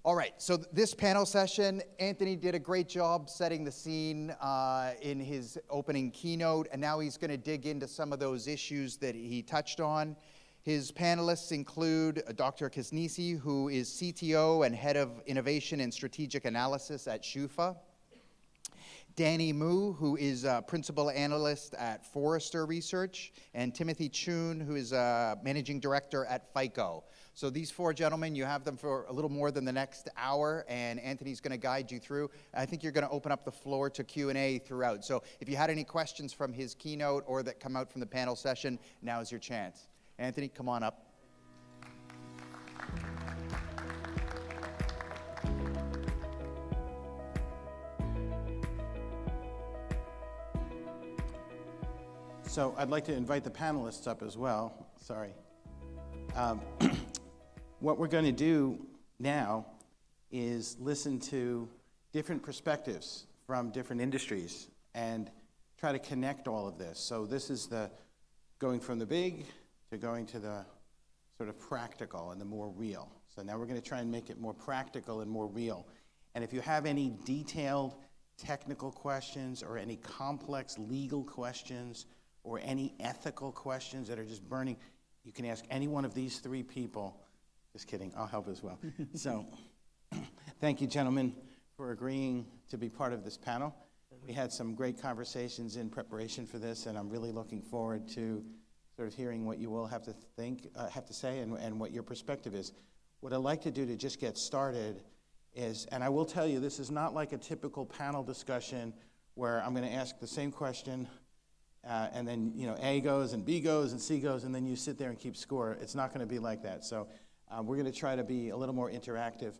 All right, so this panel session, Anthony did a great job setting the scene in his opening keynote, and now he's going to dig into some of those issues that he touched on. His panelists include Dr. Kasneci, who is CTO and Head of Innovation and Strategic Analysis at SCHUFA. Danny Mu, who is a Principal Analyst at Forrester Research, and Timothy Choon, who is Managing Director at FICO. So these four gentlemen, you have them for a little more than the next hour, and Anthony's going to guide you through. I think you're going to open up the floor to Q&A throughout. So if you had any questions from his keynote or that come out from the panel session, now is your chance. Anthony, come on up. So I'd like to invite the panelists up as well. Sorry. What we're going to do now is listen to different perspectives from different industries and try to connect all of this. So this is the going from the big to going to the sort of practical and the more real. So now we're going to try and make it more practical and more real. And if you have any detailed technical questions or any complex legal questions or any ethical questions that are just burning, you can ask any one of these three people. Just kidding, I'll help as well. So, thank you, gentlemen, for agreeing to be part of this panel. We had some great conversations in preparation for this, and I'm really looking forward to sort of hearing what you all have to say, and what your perspective is. What I'd like to do to just get started is, and I will tell you, this is not like a typical panel discussion where I'm going to ask the same question, and then A goes and B goes and C goes, and then you sit there and keep score. It's not going to be like that. So we're going to try to be a little more interactive.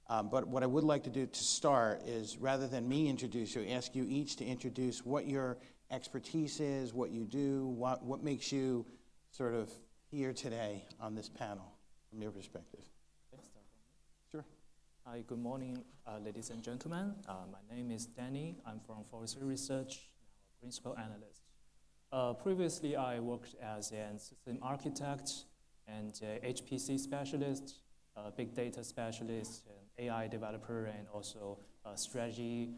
But what I would like to do to start is, rather than me introduce you, ask you each to introduce what your expertise is, what you do, what makes you sort of here today on this panel from your perspective. Sure. Hi, good morning, ladies and gentlemen. My name is Danny. I'm from Forrester Research, now a Principal Analyst. Previously, I worked as a system architect and HPC specialist, big data specialist, and AI developer, and also a strategy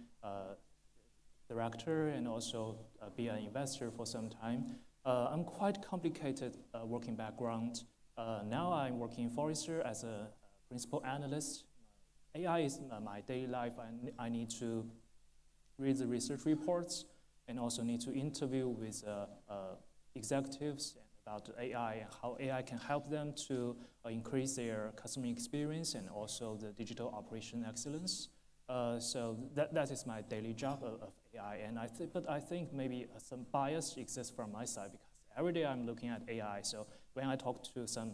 director, and also be an investor for some time. I'm quite complicated working background. Now I'm working in Forrester as a principal analyst. AI is my daily life. I need to read the research reports and also need to interview with executives about AI and how AI can help them to increase their customer experience and also the digital operation excellence. So that is my daily job of AI. And but I think maybe some bias exists from my side, because every day I'm looking at AI. So when I talk to some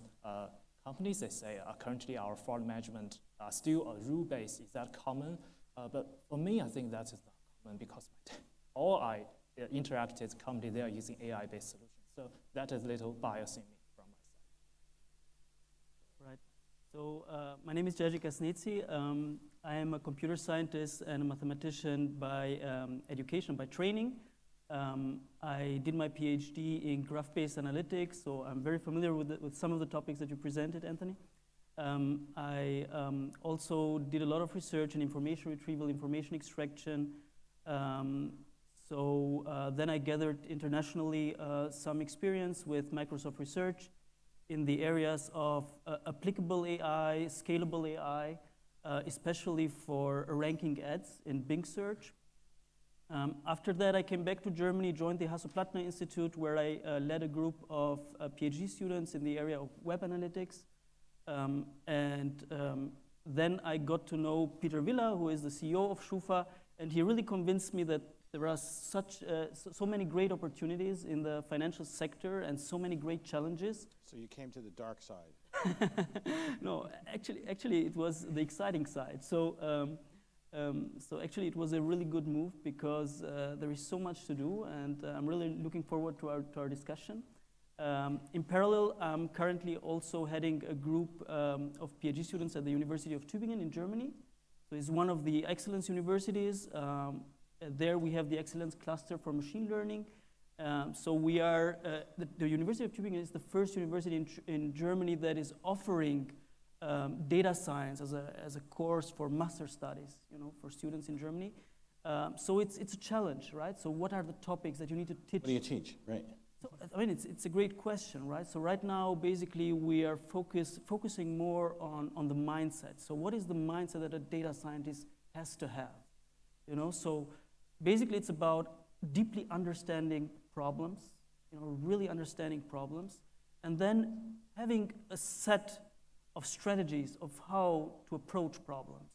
companies, they say currently our fraud management are still rule-based. Is that common? But for me, I think that is not common, because all I interacted companies, they are using AI-based solutions. So that is a little bias in me from my side. Right. So my name is Gjergji Kasneci. I am a computer scientist and a mathematician by education, by training. I did my PhD in graph-based analytics, so I'm very familiar with some of the topics that you presented, Anthony. I also did a lot of research in information retrieval, information extraction. Then I gathered internationally some experience with Microsoft Research in the areas of applicable AI, scalable AI, especially for ranking ads in Bing search. After that, I came back to Germany, joined the Hasso-Plattner Institute, where I led a group of PhD students in the area of web analytics. Then I got to know Peter Villa, who is the CEO of SCHUFA, and he really convinced me that there are so many great opportunities in the financial sector and so many great challenges. So you came to the dark side. No, actually it was the exciting side. So actually it was a really good move, because there is so much to do, and I'm really looking forward to our discussion. In parallel, I'm currently also heading a group of PhD students at the University of Tübingen in Germany. So it's one of the excellence universities. There we have the excellence cluster for machine learning. So we are, the University of Tübingen is the first university in Germany that is offering data science as a course for master studies, for students in Germany. So it's a challenge, right? So what are the topics that you need to teach? What do you teach, right? So, I mean, it's a great question, right? So right now, basically, we are focusing more on the mindset. So what is the mindset that a data scientist has to have? So basically, it's about deeply understanding problems, really understanding problems, and then having a set of strategies of how to approach problems.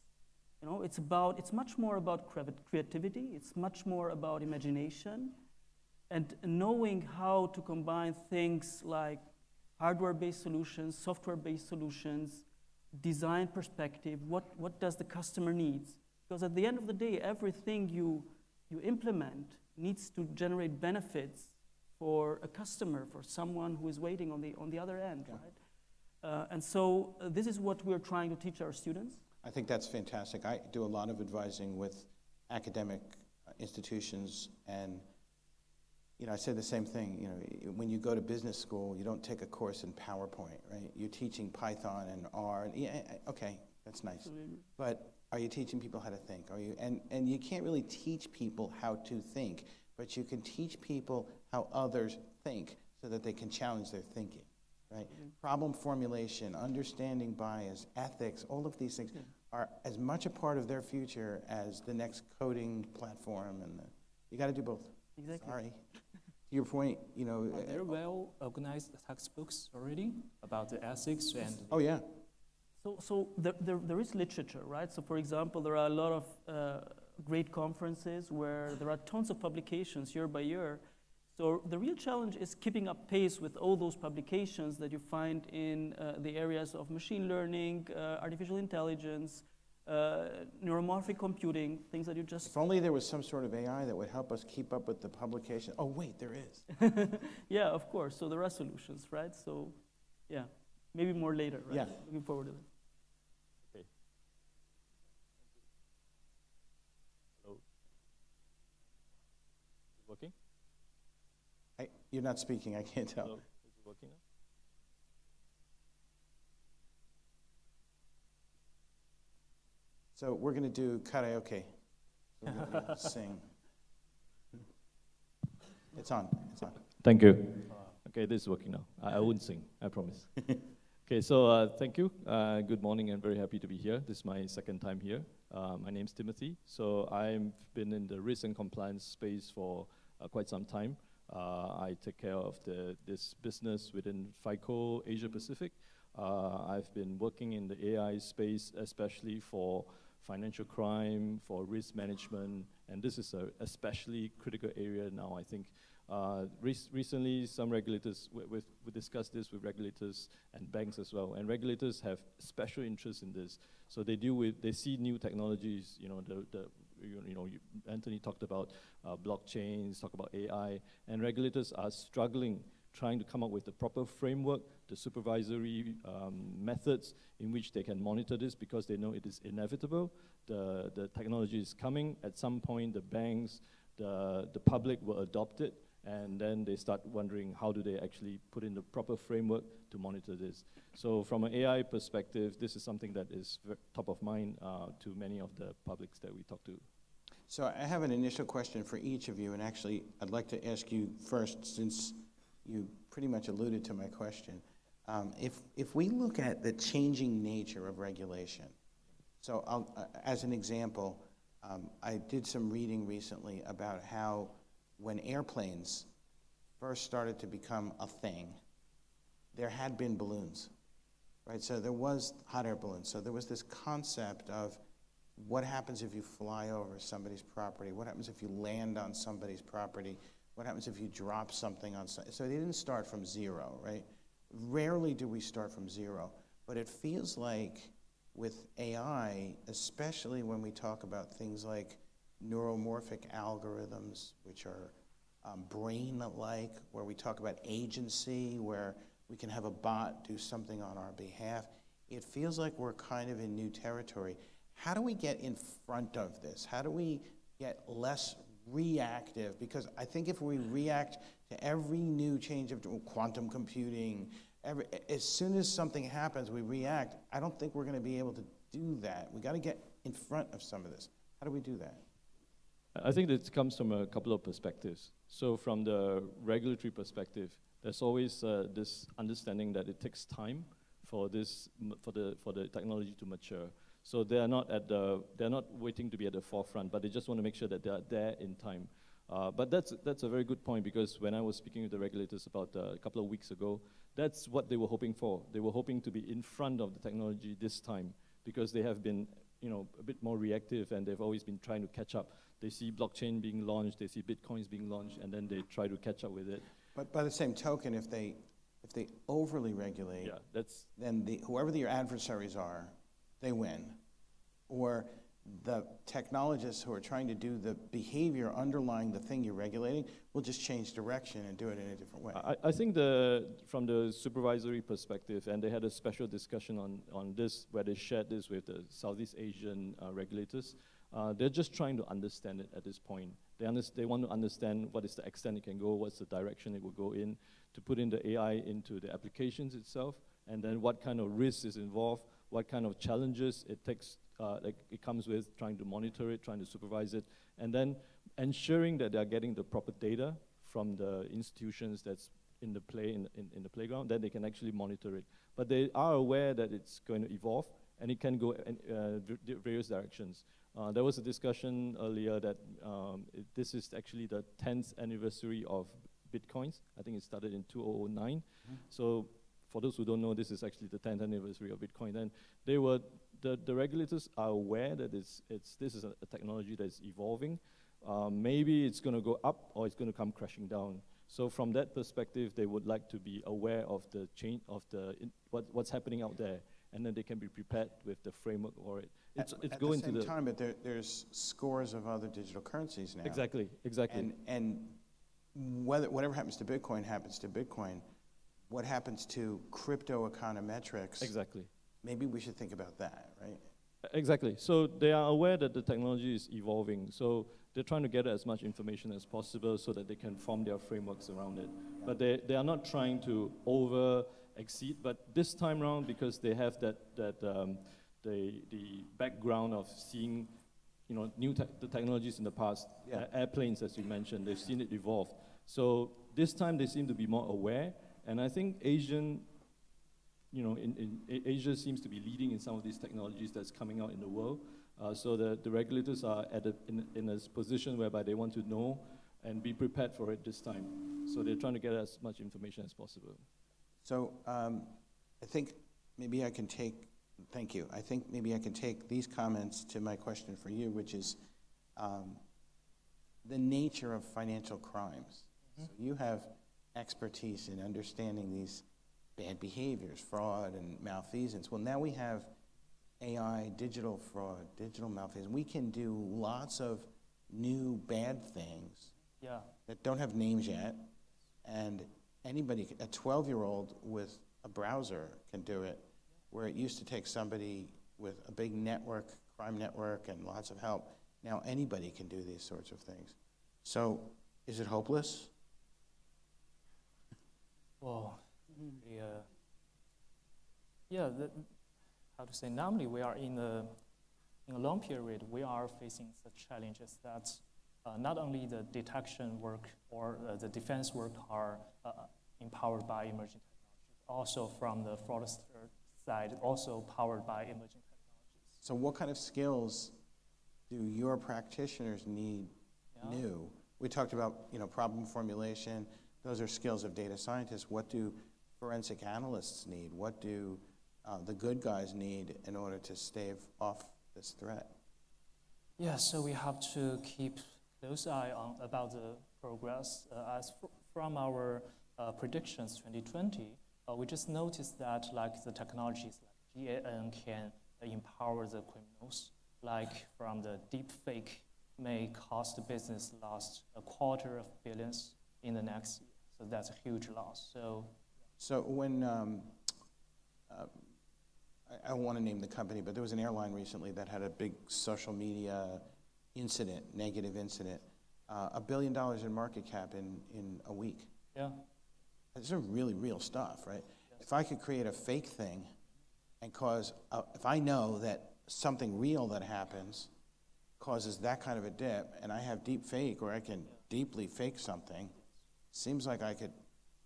It's much more about creativity. It's much more about imagination, and knowing how to combine things like hardware-based solutions, software-based solutions, design perspective, what does the customer needs? Because at the end of the day, everything you implement needs to generate benefits for a customer, for someone who is waiting on the other end, right? And so this is what we're trying to teach our students. I think that's fantastic. I do a lot of advising with academic institutions, and I say the same thing. When you go to business school, you don't take a course in PowerPoint, right? You're teaching Python and R. Okay, that's nice. Absolutely. But are you teaching people how to think? And you can't really teach people how to think, but you can teach people how others think so that they can challenge their thinking, right? Mm-hmm. Problem formulation, understanding bias, ethics, all of these things are as much a part of their future as the next coding platform, and you got to do both. Exactly. Sorry. To your point, Are there well-organized textbooks already about the ethics and... Oh, yeah. So there is literature, right? So for example, there are a lot of great conferences where there are tons of publications year by year. So the real challenge is keeping up pace with all those publications that you find in the areas of machine learning, artificial intelligence, neuromorphic computing, things that you just... If only there was some sort of AI that would help us keep up with the publication. Oh, wait, there is. Yeah, of course. So there are solutions, right? So, yeah, maybe more later, right? Yeah. Looking forward to that. Okay. Hello. Is it working? You're not speaking, I can't tell. Hello. Is it working now? So we're going to do karaoke. We're going to sing. It's on. It's on. Thank you. Okay, this is working now. I won't sing, I promise. Okay, so thank you. Good morning, and very happy to be here. This is my second time here. My name's Timothy. So I've been in the risk and compliance space for quite some time. I take care of this business within FICO Asia Pacific. I've been working in the AI space, especially for financial crime, for risk management, and this is a especially critical area now, I think. Recently, some regulators, we discussed this with regulators and banks as well, and regulators have special interest in this. So they see new technologies, Anthony talked about blockchains, talk about AI, and regulators are struggling trying to come up with the proper framework, the supervisory methods in which they can monitor this, because they know it is inevitable. The technology is coming. At some point, the banks, the public will adopt it, and then they start wondering how do they actually put in the proper framework to monitor this. So from an AI perspective, this is something that is top of mind to many of the publics that we talk to. So I have an initial question for each of you, and actually I'd like to ask you first, since you pretty much alluded to my question. If we look at the changing nature of regulation, so as an example, I did some reading recently about how when airplanes first started to become a thing, there had been balloons, right? So there was hot air balloons. So there was this concept of what happens if you fly over somebody's property? What happens if you land on somebody's property? What happens if you drop something on something? So they didn't start from zero, right? Rarely do we start from zero, but it feels like with AI, especially when we talk about things like neuromorphic algorithms, which are brain-like, where we talk about agency, where we can have a bot do something on our behalf, it feels like we're kind of in new territory. How do we get in front of this? How do we get less reactive, because I think if we react to every new change of quantum computing, as soon as something happens, we react, I don't think we're going to be able to do that. We got to get in front of some of this. How do we do that? I think it comes from a couple of perspectives. So from the regulatory perspective, there's always this understanding that it takes time for the technology to mature. So they're not waiting to be at the forefront, but they just want to make sure that they are there in time. But that's a very good point, because when I was speaking with the regulators about a couple of weeks ago, that's what they were hoping for. They were hoping to be in front of the technology this time, because they have been, a bit more reactive, and they've always been trying to catch up. They see blockchain being launched, they see bitcoins being launched, and then they try to catch up with it. But by the same token, if they overly regulate, then whoever your adversaries are, they win. Or the technologists who are trying to do the behavior underlying the thing you're regulating will just change direction and do it in a different way. I think from the supervisory perspective, and they had a special discussion on this, where they shared this with the Southeast Asian regulators, they're just trying to understand it at this point. They want to understand what is the extent it can go, what's the direction it will go in, to put in the AI into the applications itself, and then what kind of risks is involved, what kind of challenges it takes, it comes with, trying to monitor it, trying to supervise it, and then ensuring that they are getting the proper data from the institutions that's in the playground, that they can actually monitor it. But they are aware that it's going to evolve, and it can go in various directions. There was a discussion earlier that this is actually the 10th anniversary of Bitcoins. I think it started in 2009. Mm-hmm. So for those who don't know, this is actually the 10th anniversary of Bitcoin. And the regulators are aware that this is a technology that's evolving. Maybe it's going to go up, or it's going to come crashing down. So from that perspective, they would like to be aware of the change of what's happening out there, and then they can be prepared with the framework for it. At the same time, but there's scores of other digital currencies now. Exactly. And whatever happens to Bitcoin happens to Bitcoin. What happens to crypto econometrics? Exactly. Maybe we should think about that, right? Exactly. So they are aware that the technology is evolving. So they're trying to gather as much information as possible so that they can form their frameworks around it. Yeah. But they are not trying to exceed. But this time around, because they have the background of seeing, the technologies in the past, airplanes, as you mentioned, they've seen it evolve. So this time they seem to be more aware, and I think Asia seems to be leading in some of these technologies that's coming out in the world. So the regulators are in a position whereby they want to know and be prepared for it this time. So they're trying to get as much information as possible. So I think maybe I can take, thank you. I think maybe I can take these comments to my question for you, which is the nature of financial crimes. Mm-hmm. So you have expertise in understanding these bad behaviors, fraud and malfeasance. Well, now we have AI, digital fraud, digital malfeasance. We can do lots of new bad things that don't have names yet, and anybody, a 12-year-old with a browser can do it, where it used to take somebody with a big network, crime network, and lots of help. Now anybody can do these sorts of things. So is it hopeless? Well, how to say, normally we are in a long period, we are facing such challenges that not only the detection work or the defense work are empowered by emerging technologies, also from the Forrester side, also powered by emerging technologies. So what kind of skills do your practitioners need new? We talked about problem formulation. Those are skills of data scientists. What do forensic analysts need? What do the good guys need in order to stave off this threat? Yeah, so we have to keep close eye on about the progress. From our predictions 2020, we just noticed that the technologies like GAN can empower the criminals. Like from the deep fake may cost the business lost $250 million in the next year. So that's a huge loss. So when, I don't want to name the company, but there was an airline recently that had a big social media incident, negative incident, $1 billion in market cap in a week. Yeah. These are really real stuff, right? Yes. If I could create a fake thing and cause, if I know that something real that happens causes that kind of a dip, and I have deep fake, or I can deeply fake something, seems like I could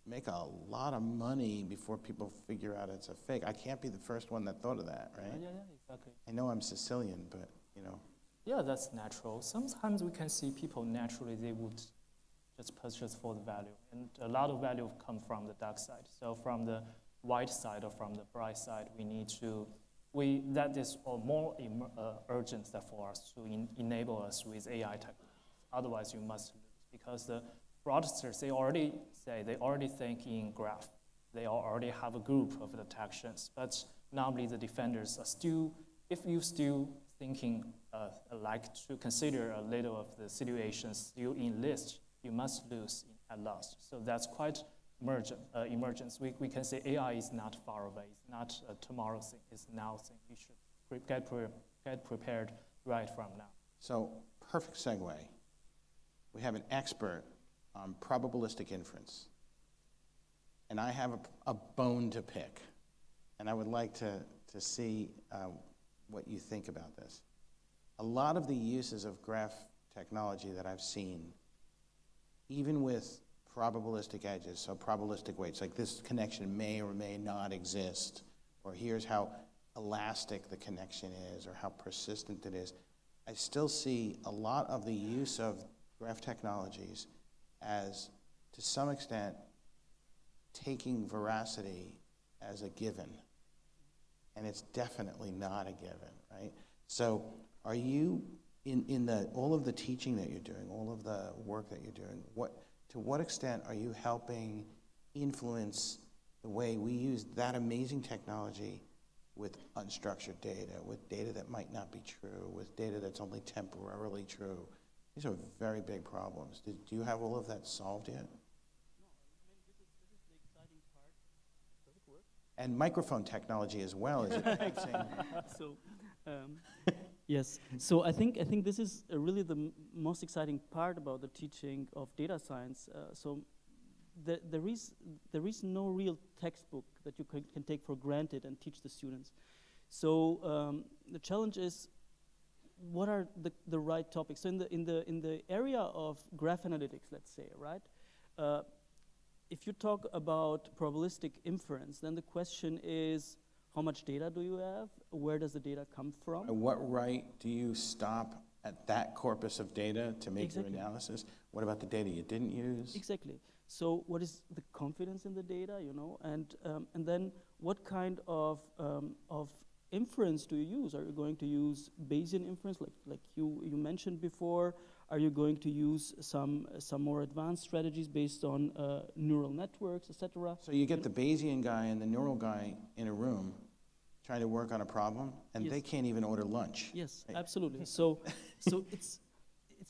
make a lot of money before people figure out it's a fake. I can't be the first one that thought of that, right? Yeah, exactly. I know I'm Sicilian, but, you know. Yeah, that's natural. Sometimes we can see people naturally, they would just purchase for the value. And a lot of value come from the dark side. So from the white side or from the bright side, we need to, that is more urgent for us to enable us with AI technology. Otherwise, you must lose. Because the fraudsters, they already think in graph. They already have a group of detections. But normally the defenders are still, if you still thinking like to consider a little of the situations still in list, you must lose at last. So that's quite emergence. We can say AI is not far away. It's not a tomorrow thing. It's now thing. You should get prepared right from now. So perfect segue. We have an expert on probabilistic inference. And I have a bone to pick. And I would like to see what you think about this. A lot of the uses of graph technology that I've seen, even with probabilistic edges, so probabilistic weights, like this connection may or may not exist, or here's how elastic the connection is, or how persistent it is, I still see a lot of the use of graph technologies as, to some extent, taking veracity as a given. And it's definitely not a given, right? So are you, in all of the teaching that you're doing, all of the work that you're doing, to what extent are you helping influence the way we use that amazing technology with unstructured data, with data that might not be true, with data that's only temporarily true? These are very big problems. Do you have all of that solved yet? This is the exciting part. Does it work? And microphone technology as well. Is it Yes. So I think this is really the most exciting part about the teaching of data science. There is no real textbook that you can take for granted and teach the students. So the challenge is, what are the right topics? So in the area of graph analytics, let's say, right? If you talk about probabilistic inference, then the question is, how much data do you have? Where does the data come from? And what right do you stop at that corpus of data to make your analysis? What about the data you didn't use? Exactly. So what is the confidence in the data, you know? And then what kind of inference do you use? Are you going to use Bayesian inference, like you mentioned before? Are you going to use some more advanced strategies based on neural networks, etc.? So you get the Bayesian guy and the neural guy in a room trying to work on a problem, and they can't even order lunch. Yes, absolutely. So it's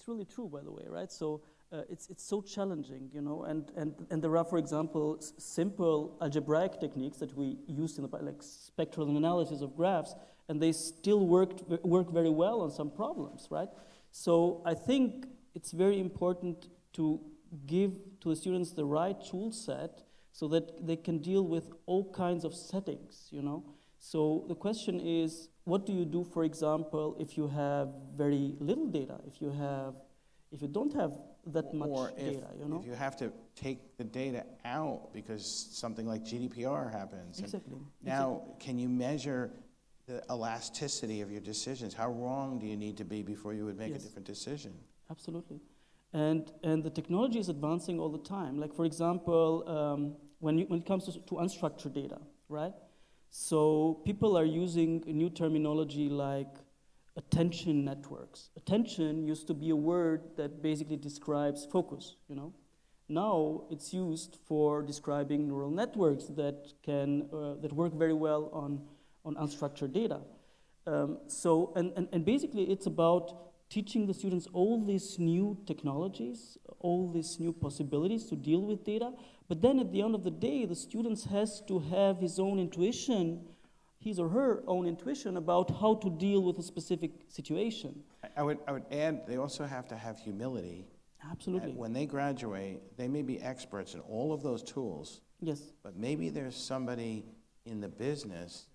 really true, by the way, right? So it's so challenging, you know, and there are, for example, simple algebraic techniques that we used in the like spectral analysis of graphs, and they still work very well on some problems, right? So I think it's very important to give to the students the right tool set so that they can deal with all kinds of settings, you know. So the question is, what do you do, for example, if you have very little data, if you don't have that much data, you know? If you have to take the data out because something like GDPR happens. Exactly. Now, can you measure the elasticity of your decisions? How wrong do you need to be before you would make a different decision? Absolutely. And the technology is advancing all the time. Like, for example, when it comes to unstructured data, right? So people are using a new terminology like attention networks. Attention used to be a word that basically describes focus, you know. Now it's used for describing neural networks that work very well on unstructured data. So basically it's about teaching the students all these new technologies, all these new possibilities to deal with data. But then at the end of the day, the students has to have his or her own intuition about how to deal with a specific situation. I would add, they also have to have humility Absolutely. And when they graduate, they may be experts in all of those tools, Yes. but maybe there's somebody in the business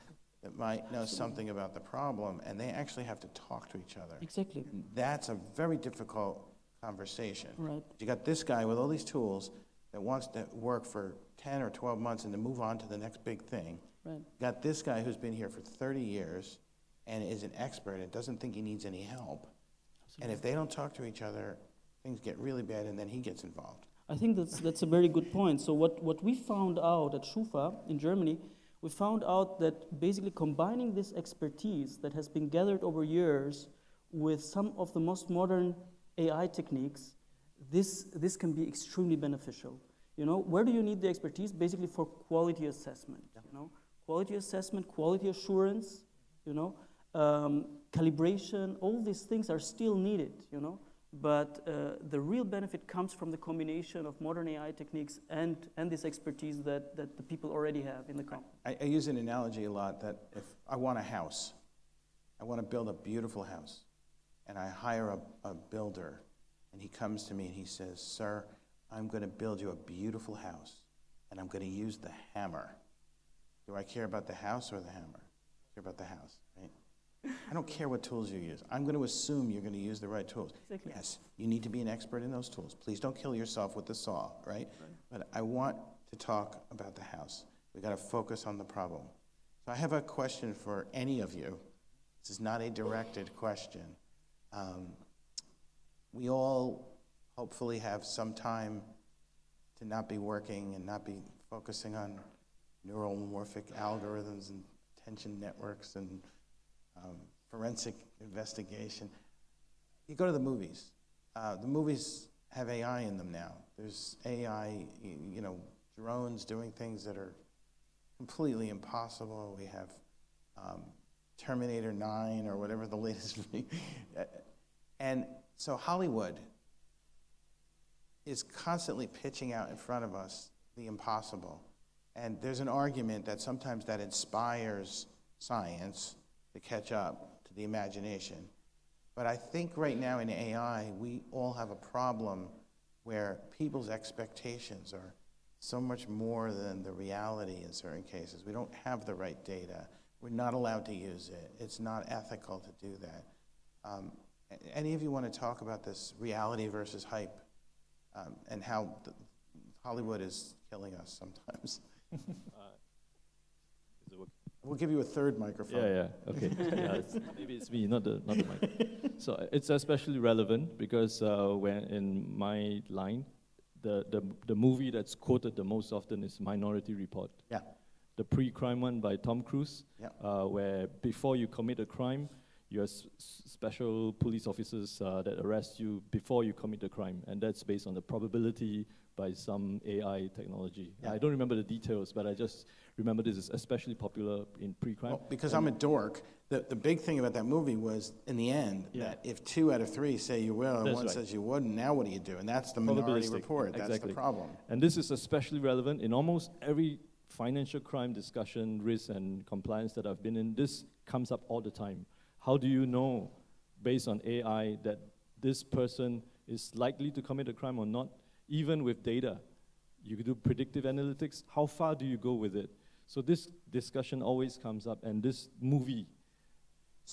that might know something about the problem, and they actually have to talk to each other. Exactly. That's a very difficult conversation. Right. You got this guy with all these tools that wants to work for 10 or 12 months and to move on to the next big thing. Right. Got this guy who's been here for 30 years and is an expert and doesn't think he needs any help. Absolutely. And if they don't talk to each other, things get really bad, and then he gets involved. I think that's a very good point. So what we found out at SCHUFA in Germany, we found out that basically combining this expertise that has been gathered over years with some of the most modern AI techniques, this can be extremely beneficial. You know, where do you need the expertise? Basically for quality assessment. Yeah. You know, quality assessment, quality assurance. You know, calibration. All these things are still needed. You know. But the real benefit comes from the combination of modern AI techniques and this expertise that the people already have in the company. I use an analogy a lot that if I want a house, I want to build a beautiful house, and I hire a builder, and he comes to me and he says, "Sir, I'm going to build you a beautiful house, and I'm going to use the hammer." Do I care about the house or the hammer? I care about the house, right? I don't care what tools you use. I'm going to assume you're going to use the right tools. Exactly. Yes, you need to be an expert in those tools. Please don't kill yourself with the saw, right? But I want to talk about the house. We've got to focus on the problem. So I have a question for any of you. This is not a directed question. We all hopefully have some time to not be working and not be focusing on neuromorphic algorithms and attention networks and forensic investigation. You go to the movies. The movies have AI in them now. There's AI, you know, drones doing things that are completely impossible. We have Terminator 9 or whatever the latest movie. And so Hollywood is constantly pitching out in front of us the impossible. And there's an argument that sometimes that inspires science to catch up to the imagination. But I think right now in AI, we all have a problem where people's expectations are so much more than the reality in certain cases. We don't have the right data. We're not allowed to use it. It's not ethical to do that. Any of you want to talk about this reality versus hype and how Hollywood is killing us sometimes? We'll give you a third microphone. Yeah, okay. Maybe it's me, not the mic. So it's especially relevant because when in my line, the movie that's quoted the most often is Minority Report. Yeah. The pre-crime one by Tom Cruise, yeah. Where before you commit a crime, you have special police officers that arrest you before you commit the crime, and that's based on the probability by some AI technology. Yeah. I don't remember the details, but I just remember this is especially popular in pre-crime. Well, because I'm a dork, the big thing about that movie was, in the end, that if 2 out of 3 say you will and one says you wouldn't, now what do you do? And that's the Minority Report. That's exactly. the problem. And this is especially relevant in almost every financial crime discussion, risk and compliance that I've been in. This comes up all the time. How do you know, based on AI, that this person is likely to commit a crime or not? Even with data, you could do predictive analytics. How far do you go with it? So this discussion always comes up, and this movie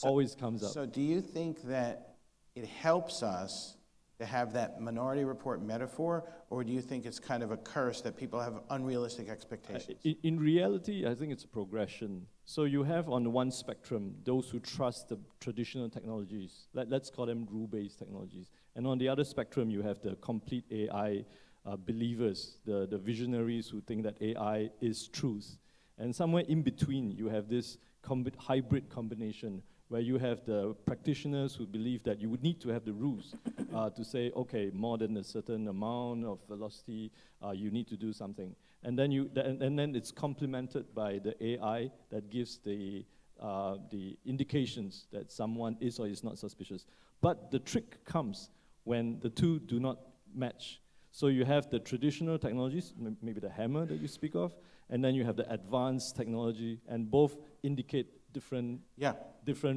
always comes up. So do you think that it helps us to have that Minority Report metaphor, or do you think it's kind of a curse that people have unrealistic expectations? In reality, I think it's a progression. So you have on the one spectrum those who trust the traditional technologies, let's call them rule-based technologies. And on the other spectrum, you have the complete AI believers, the visionaries who think that AI is truth. And somewhere in between, you have this hybrid combination where you have the practitioners who believe that you would need to have the rules to say, okay, more than a certain amount of velocity, you need to do something. And then then it's complemented by the AI that gives the indications that someone is or is not suspicious. But the trick comes when the two do not match. So you have the traditional technologies, maybe the hammer that you speak of, and then you have the advanced technology, and both indicate different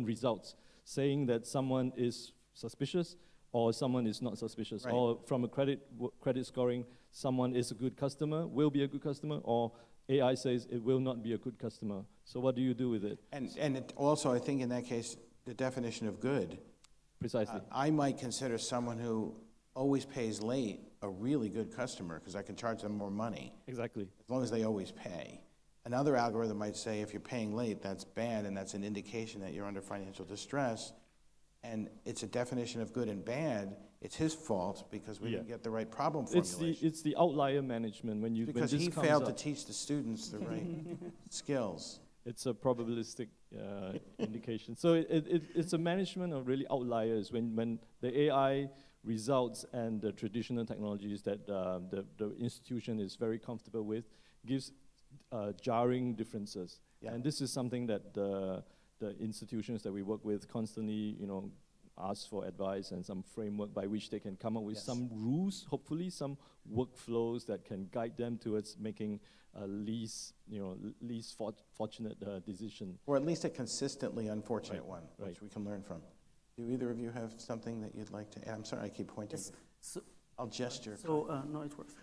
results, saying that someone is suspicious or someone is not suspicious, Right. or from a credit scoring, someone is a good customer, will be a good customer, or AI says it will not be a good customer. So what do you do with it? And it also, I think in that case, the definition of good, Precisely. I might consider someone who always pays late a really good customer because I can charge them more money Exactly. as long as they always pay. Another algorithm might say if you're paying late, that's bad, and that's an indication that you're under financial distress. And it's a definition of good and bad. It's his fault because we didn't get the right problem formulation. It's the outlier management when you Because when he this comes failed to up. teach the students the right skills. It's a probabilistic indication. So it's a management of really outliers when the AI results and the traditional technologies that the institution is very comfortable with gives jarring differences. Yeah. And this is something that the institutions that we work with constantly, ask for advice and some framework by which they can come up with some rules, hopefully some workflows that can guide them towards making a least fortunate decision. Or at least a consistently unfortunate Right, one, right. which we can learn from. Do either of you have something that you'd like to add? I'm sorry, I keep pointing. Yes. So, I'll gesture. no, it works.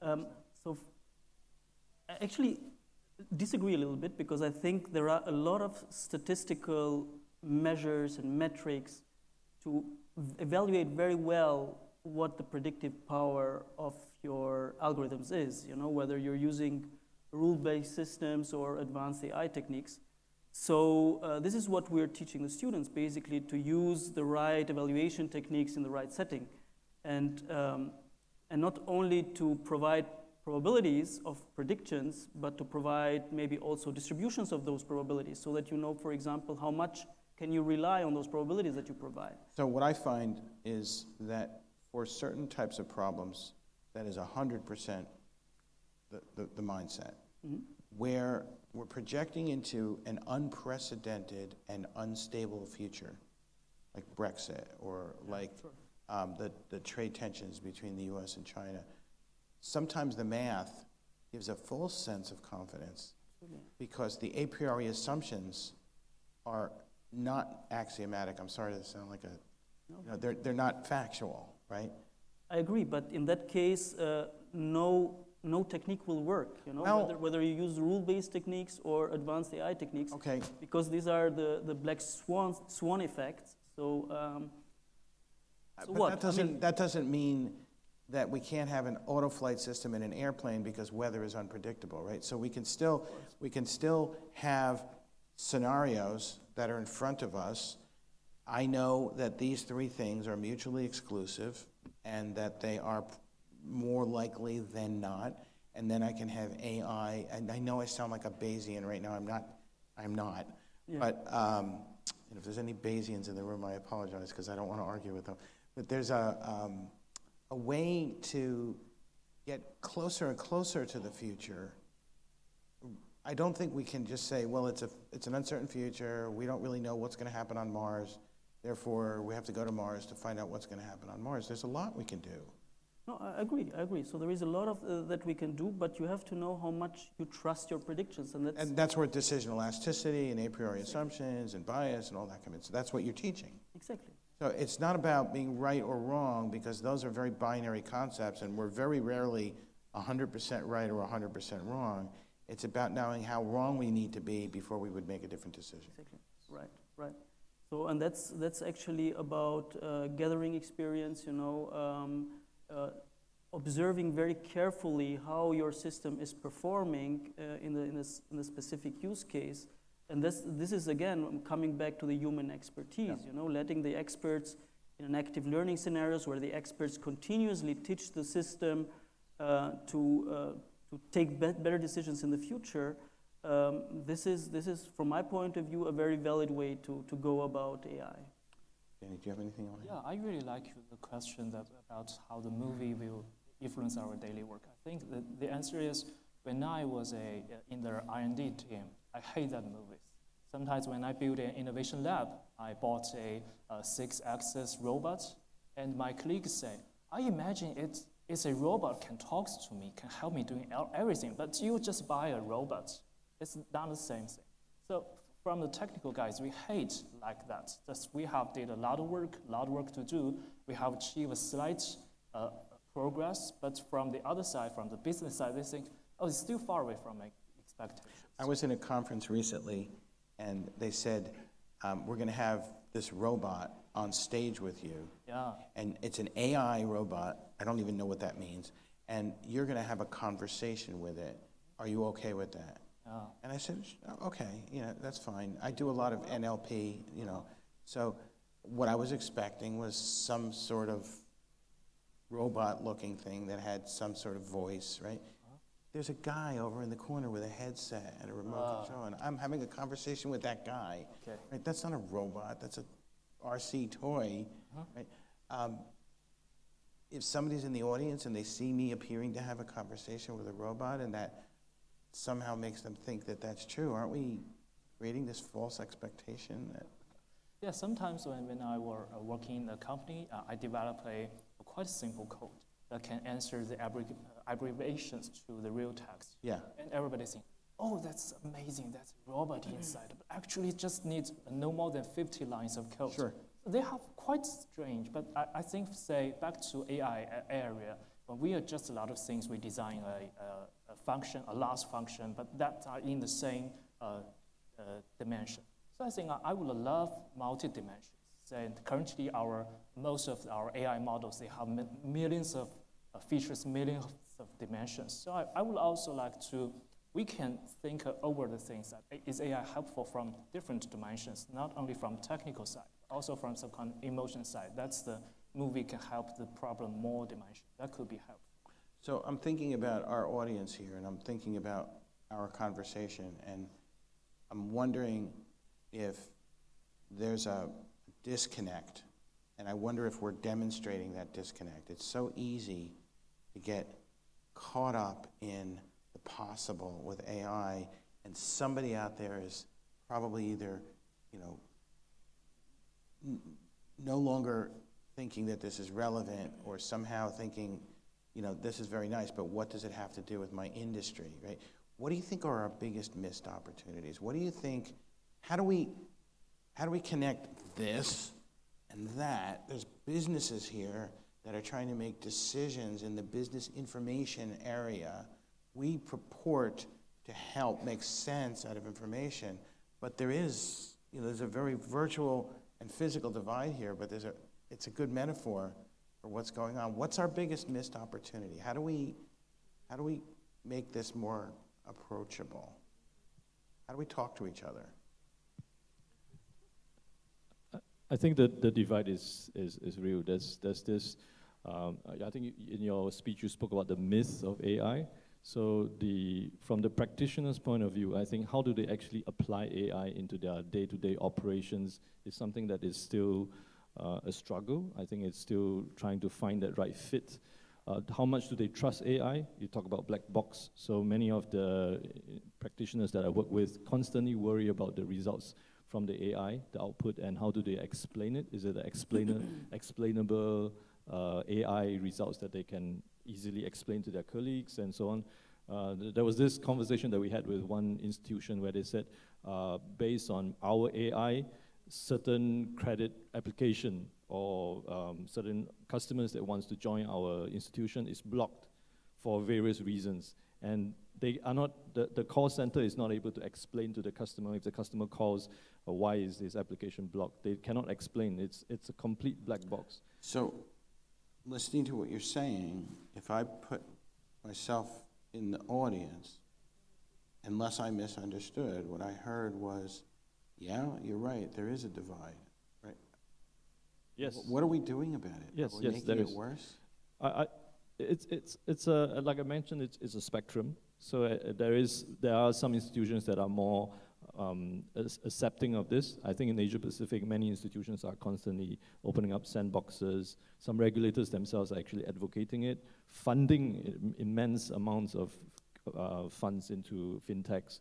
I actually disagree a little bit because I think there are a lot of statistical measures and metrics to evaluate very well what the predictive power of your algorithms is, whether you're using rule-based systems or advanced AI techniques. So this is what we're teaching the students, basically, to use the right evaluation techniques in the right setting. And not only to provide probabilities of predictions, but to provide maybe also distributions of those probabilities so that you know, for example, how much can you rely on those probabilities that you provide. So what I find is that for certain types of problems, that is 100% the mindset, where we're projecting into an unprecedented and unstable future, like Brexit or like the trade tensions between the US and China. Sometimes the math gives a false sense of confidence because the a priori assumptions are not axiomatic. I'm sorry to sound like they're not factual, right? I agree, but in that case, no technique will work, whether you use rule-based techniques or advanced AI techniques, because these are the black swan effects. So, but that doesn't mean that we can't have an auto flight system in an airplane because weather is unpredictable, right? So we can still have scenarios that are in front of us. I know that these three things are mutually exclusive and that they are more likely than not. And then I can have AI, and I know I sound like a Bayesian right now. I'm not. Yeah. But if there's any Bayesians in the room, I apologize because I don't want to argue with them. But there's a way to get closer and closer to the future. I don't think we can just say, well, it's an uncertain future. We don't really know what's going to happen on Mars. Therefore, we have to go to Mars to find out what's going to happen on Mars. There's a lot we can do. No, I agree. So there is a lot of that we can do, but you have to know how much you trust your predictions. And that's where decision elasticity and a priori assumptions and bias and all that come in. So that's what you're teaching. Exactly. So it's not about being right or wrong because those are very binary concepts and we're very rarely 100% right or 100% wrong. It's about knowing how wrong we need to be before we would make a different decision. Exactly. Right. So, and that's actually about gathering experience, observing very carefully how your system is performing in a specific use case. And this is, again, coming back to the human expertise, letting the experts in an active learning scenarios where the experts continuously teach the system to take better decisions in the future. This is, from my point of view, a very valid way to go about AI. Danny, do you have anything on that? Yeah, I really like the question about how the movie will influence our daily work. I think that the answer is, when I was in the R&D team, I hate that movies. Sometimes when I build an innovation lab, I bought a 6-axis robot, and my colleagues say, I imagine it's a robot can talk to me, can help me doing everything, but you just buy a robot. It's not the same thing. So from the technical guys, we hate like that. Just we have did a lot of work to do. We have achieved a slight progress, but from the other side, from the business side, they think, oh, it's still far away from my expectations. I was in a conference recently, and they said, we're going to have this robot on stage with you. Yeah. And it's an AI robot. I don't even know what that means. And you're going to have a conversation with it. Are you okay with that? Yeah. And I said, okay, that's fine. I do a lot of NLP, So what I was expecting was some sort of robot-looking thing that had some sort of voice, right? There's a guy over in the corner with a headset and a remote control, and I'm having a conversation with that guy. Okay. Right? That's not a robot. That's a RC toy. Right? If somebody's in the audience and they see me appearing to have a conversation with a robot, and that somehow makes them think that that's true, aren't we creating this false expectation? Yeah, sometimes when I were working in a company, I developed a quite simple code that can answer the abbreviations to the real text. Yeah. And everybody thinks, oh, that's amazing, that's a robot inside. But actually, it just needs no more than 50 lines of code. Sure. They have quite strange, but I think, say, back to AI area, when we adjust a lot of things, we design a function, a loss function, but that are in the same dimension. So I think I would love multi-dimensions. And currently, most of our AI models, they have millions of features, millions of dimensions. So I would also like to, we can think over the things that is AI helpful from different dimensions, not only from technical side, also from some kind of emotion side. That's the movie can help the problem more dimension. That could be helpful. So I'm thinking about our audience here, and I'm thinking about our conversation, and I'm wondering if there's a disconnect, and I wonder if we're demonstrating that disconnect. It's so easy to get caught up in the possible with AI, and somebody out there is probably either, no longer thinking that this is relevant, or somehow thinking, this is very nice, but what does it have to do with my industry, right? What do you think are our biggest missed opportunities? What do you think, how do we connect this and that? There's businesses here that are trying to make decisions in the business information area. We purport to help make sense out of information, but there is, there's a very virtual and physical divide here, but it's a good metaphor for what's going on. What's our biggest missed opportunity? How do we make this more approachable? How do we talk to each other? I think that the divide is real. There's this, I think in your speech you spoke about the myth of AI. So from the practitioner's point of view, I think how do they actually apply AI into their day-to-day operations is something that is still a struggle. I think it's still trying to find that right fit. How much do they trust AI? You talk about black box. So many of the practitioners that I work with constantly worry about the results from the AI, the output, and how do they explain it? Is it an explainable AI results that they can easily explain to their colleagues and so on? There was this conversation that we had with one institution where they said, based on our AI, certain credit application or certain customers that wants to join our institution is blocked for various reasons. And they are not, the call center is not able to explain to the customer if the customer calls, why is this application blocked? They cannot explain. It's a complete black box. So, listening to what you're saying, if I put myself in the audience, unless I misunderstood, what I heard was, yeah, you're right, there is a divide, right? Yes. What are we doing about it? Yes, are we yes, making there it is. worse? It's like I mentioned, it's a spectrum. So there are some institutions that are more accepting of this. I think in Asia Pacific, many institutions are constantly opening up sandboxes. Some regulators themselves are actually advocating it, funding immense amounts of funds into fintechs,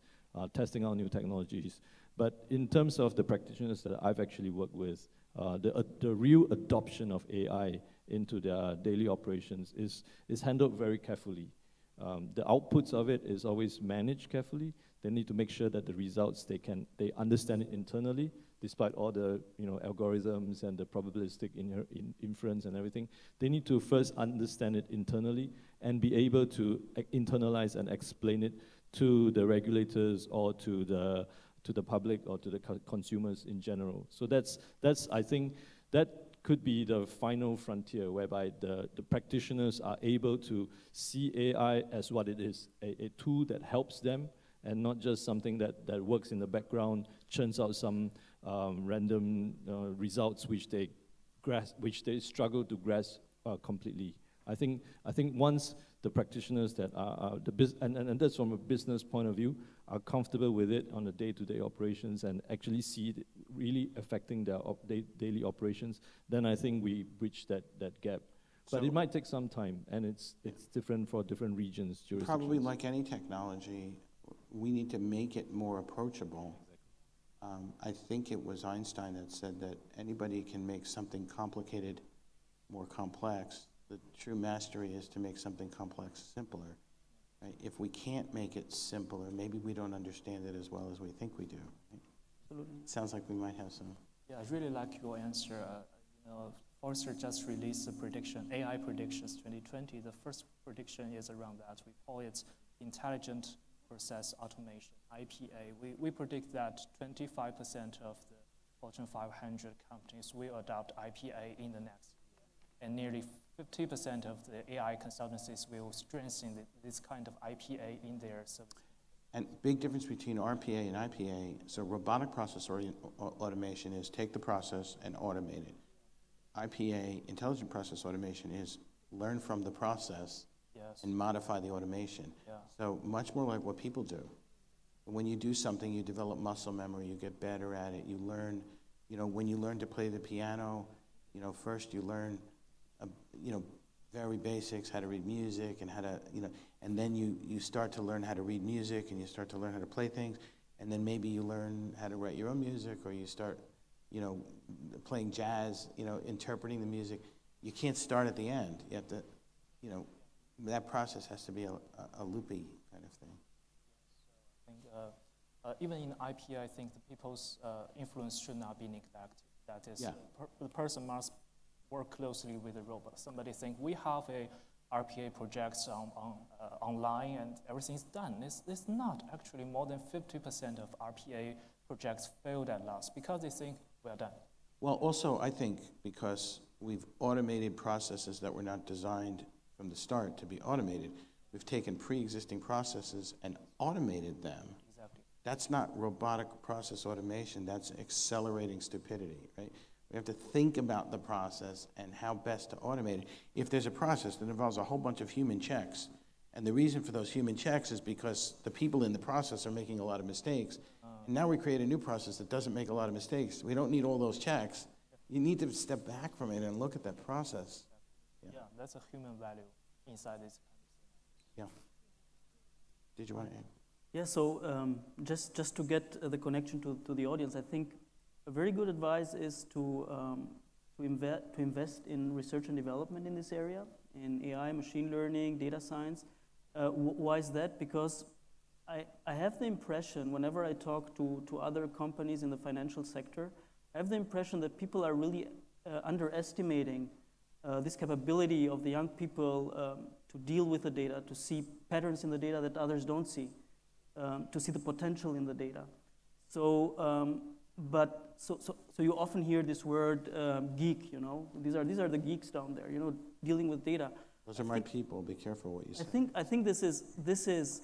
testing out new technologies. But in terms of the practitioners that I've actually worked with, the real adoption of AI into their daily operations is handled very carefully. The outputs of it is always managed carefully. They need to make sure that the results, they understand it internally, despite all the algorithms and the probabilistic inference and everything. They need to first understand it internally and be able to internalize and explain it to the regulators or to the public or to the consumers in general. So that's I think that could be the final frontier, whereby the practitioners are able to see AI as what it is, a tool that helps them, and not just something that works in the background, churns out some random results which they struggle to grasp completely. I think once the practitioners that are and that's from a business point of view, are comfortable with it on the day-to-day operations and actually see it really affecting their daily operations, then I think we bridge that gap. But it might take some time, and it's different for different regions, jurisdictions. Probably like any technology, we need to make it more approachable. I think it was Einstein that said that anybody can make something complicated more complex. The true mastery is to make something complex simpler. Right? If we can't make it simpler, maybe we don't understand it as well as we think we do. Right? Absolutely. It sounds like we might have some. Yeah, I really like your answer. Forrester just released the prediction, AI predictions 2020. The first prediction is around that. We call it Intelligent Process Automation, IPA. We predict that 25% of the Fortune 500 companies will adopt IPA in the next year. And nearly 50% of the AI consultancies will strengthen this kind of IPA in their service. And big difference between RPA and IPA, so robotic process automation is take the process and automate it. IPA, intelligent process automation, is learn from the process and modify the automation. Yeah. So much more like what people do. When you do something, you develop muscle memory, you get better at it, you learn, when you learn to play the piano, first you learn very basics, how to read music and how to, and then you start to learn how to read music and you start to learn how to play things, and then maybe you learn how to write your own music, or you start, playing jazz, interpreting the music. You can't start at the end. You have to, that process has to be a loopy kind of thing. I think even in IPA, I think the people's influence should not be neglected. That is, the person must work closely with the robot. Somebody think we have a RPA projects online and everything's done. It's not. Actually, more than 50% of RPA projects failed at last because they think we're done. Well, also, I think because we've automated processes that were not designed from the start to be automated, we've taken pre-existing processes and automated them. Exactly. That's not robotic process automation. That's accelerating stupidity, right? We have to think about the process and how best to automate it. If there's a process that involves a whole bunch of human checks, and the reason for those human checks is because the people in the process are making a lot of mistakes, and now we create a new process that doesn't make a lot of mistakes. We don't need all those checks. You need to step back from it and look at that process. Yeah, that's a human value inside this. Yeah. Did you want to add? Yeah, so just to get the connection to the audience, I think a very good advice is to invest in research and development in this area, in AI, machine learning, data science. Why is that? Because I have the impression, whenever I talk to other companies in the financial sector, I have the impression that people are really underestimating this capability of the young people to deal with the data, to see patterns in the data that others don't see, to see the potential in the data. So, so you often hear this word geek. These are the geeks down there. Dealing with data. Those are my people. Be careful what you say. I think this is this is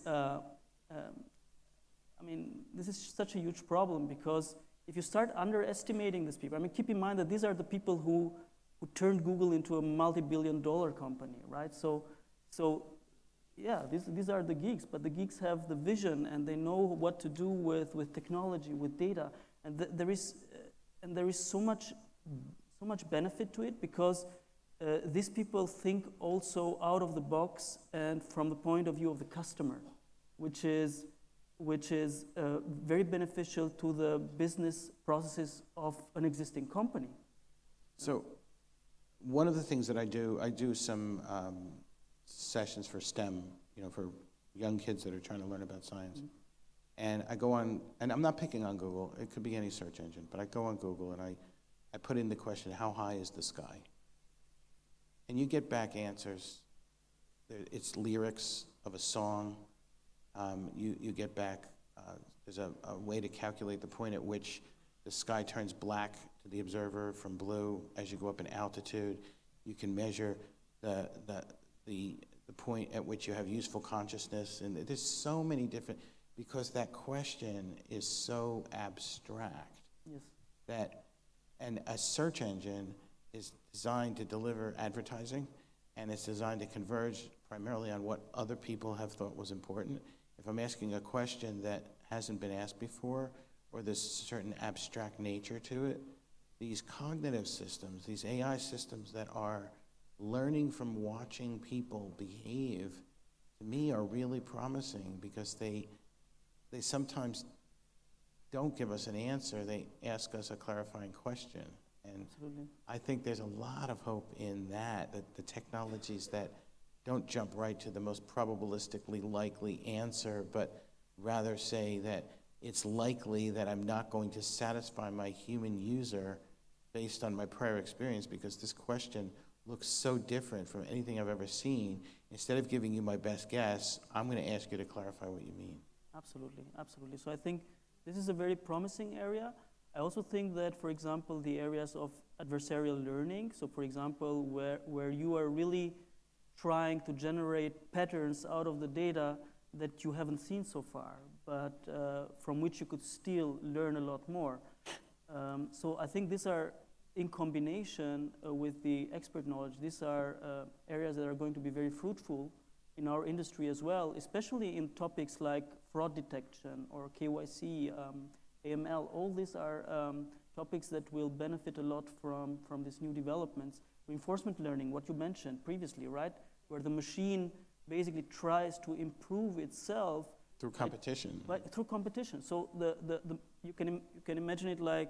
such a huge problem, because if you start underestimating these people, keep in mind that these are the people who turned Google into a multi-billion-dollar company, right? So yeah, these are the geeks, but the geeks have the vision and they know what to do with technology, with data, and there is so much benefit to it, because these people think also out of the box and from the point of view of the customer, which is very beneficial to the business processes of an existing company. So one of the things that I do some sessions for STEM, for young kids that are trying to learn about science. And I go on, and I'm not picking on Google, it could be any search engine, but I go on Google and I put in the question, how high is the sky? And you get back answers. It's lyrics of a song. You get back, there's a way to calculate the point at which the sky turns black to the observer from blue as you go up in altitude. You can measure the point at which you have useful consciousness. And there's so many different, because that question is so abstract. Yes. And a search engine is designed to deliver advertising, and it's designed to converge primarily on what other people have thought was important. If I'm asking a question that hasn't been asked before, or there's a certain abstract nature to it, these cognitive systems, these AI systems that are learning from watching people behave, to me are really promising, because they sometimes don't give us an answer, they ask us a clarifying question. And Absolutely. I think there's a lot of hope in that the technologies that don't jump right to the most probabilistically likely answer, but rather say that it's likely that I'm not going to satisfy my human user based on my prior experience, because this question looks so different from anything I've ever seen. Instead of giving you my best guess, I'm going to ask you to clarify what you mean. Absolutely, absolutely. So I think this is a very promising area. I also think that, for example, the areas of adversarial learning, so for example, where you are really trying to generate patterns out of the data that you haven't seen so far, but from which you could still learn a lot more. So I think these are, in combination with the expert knowledge, these are areas that are going to be very fruitful in our industry as well, especially in topics like fraud detection or KYC, AML. All these are topics that will benefit a lot from these new developments. Reinforcement learning, what you mentioned previously, right? Where the machine basically tries to improve itself Through competition. Through competition. So you can imagine it like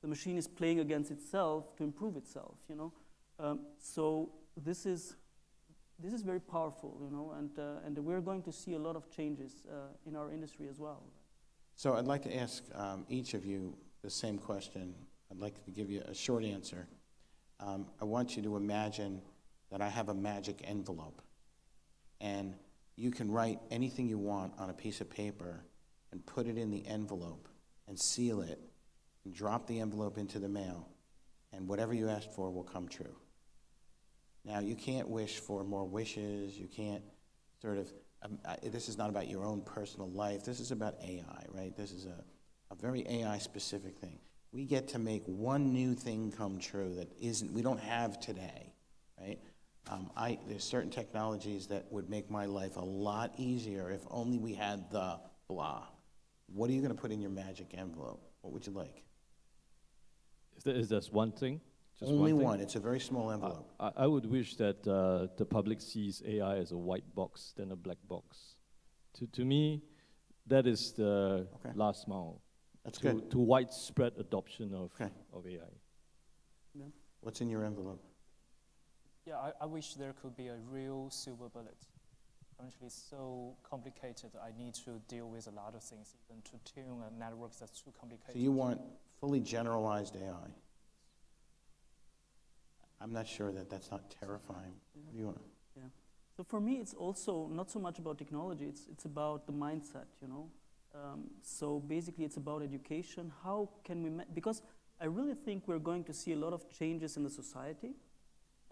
the machine is playing against itself to improve itself, you know. So this is very powerful, you know, and we're going to see a lot of changes in our industry as well. So I'd like to ask each of you the same question. I'd like to give you a short answer. I want you to imagine that I have a magic envelope, and you can write anything you want on a piece of paper and put it in the envelope and seal it and drop the envelope into the mail, and whatever you asked for will come true. Now, you can't wish for more wishes. You can't sort of, this is not about your own personal life. This is about AI, right? This is a very AI-specific thing. We get to make one new thing come true that we don't have today, right? There's certain technologies that would make my life a lot easier if only we had the blah. What are you going to put in your magic envelope? What would you like? Is there one thing? Just Only one thing? one. It's a very small envelope. I would wish that the public sees AI as a white box than a black box. To me, that is the last mile. That's good. To widespread adoption of AI. Yeah. What's in your envelope? Yeah, I wish there could be a real silver bullet. Currently, it's so complicated. I need to deal with a lot of things, even to tune a network that's too complicated. So you want fully generalized AI? I'm not sure that that's not terrifying. What do you want? Yeah. So for me, it's also not so much about technology. It's about the mindset, you know. So basically, it's about education. How can we? Because I really think we're going to see a lot of changes in the society,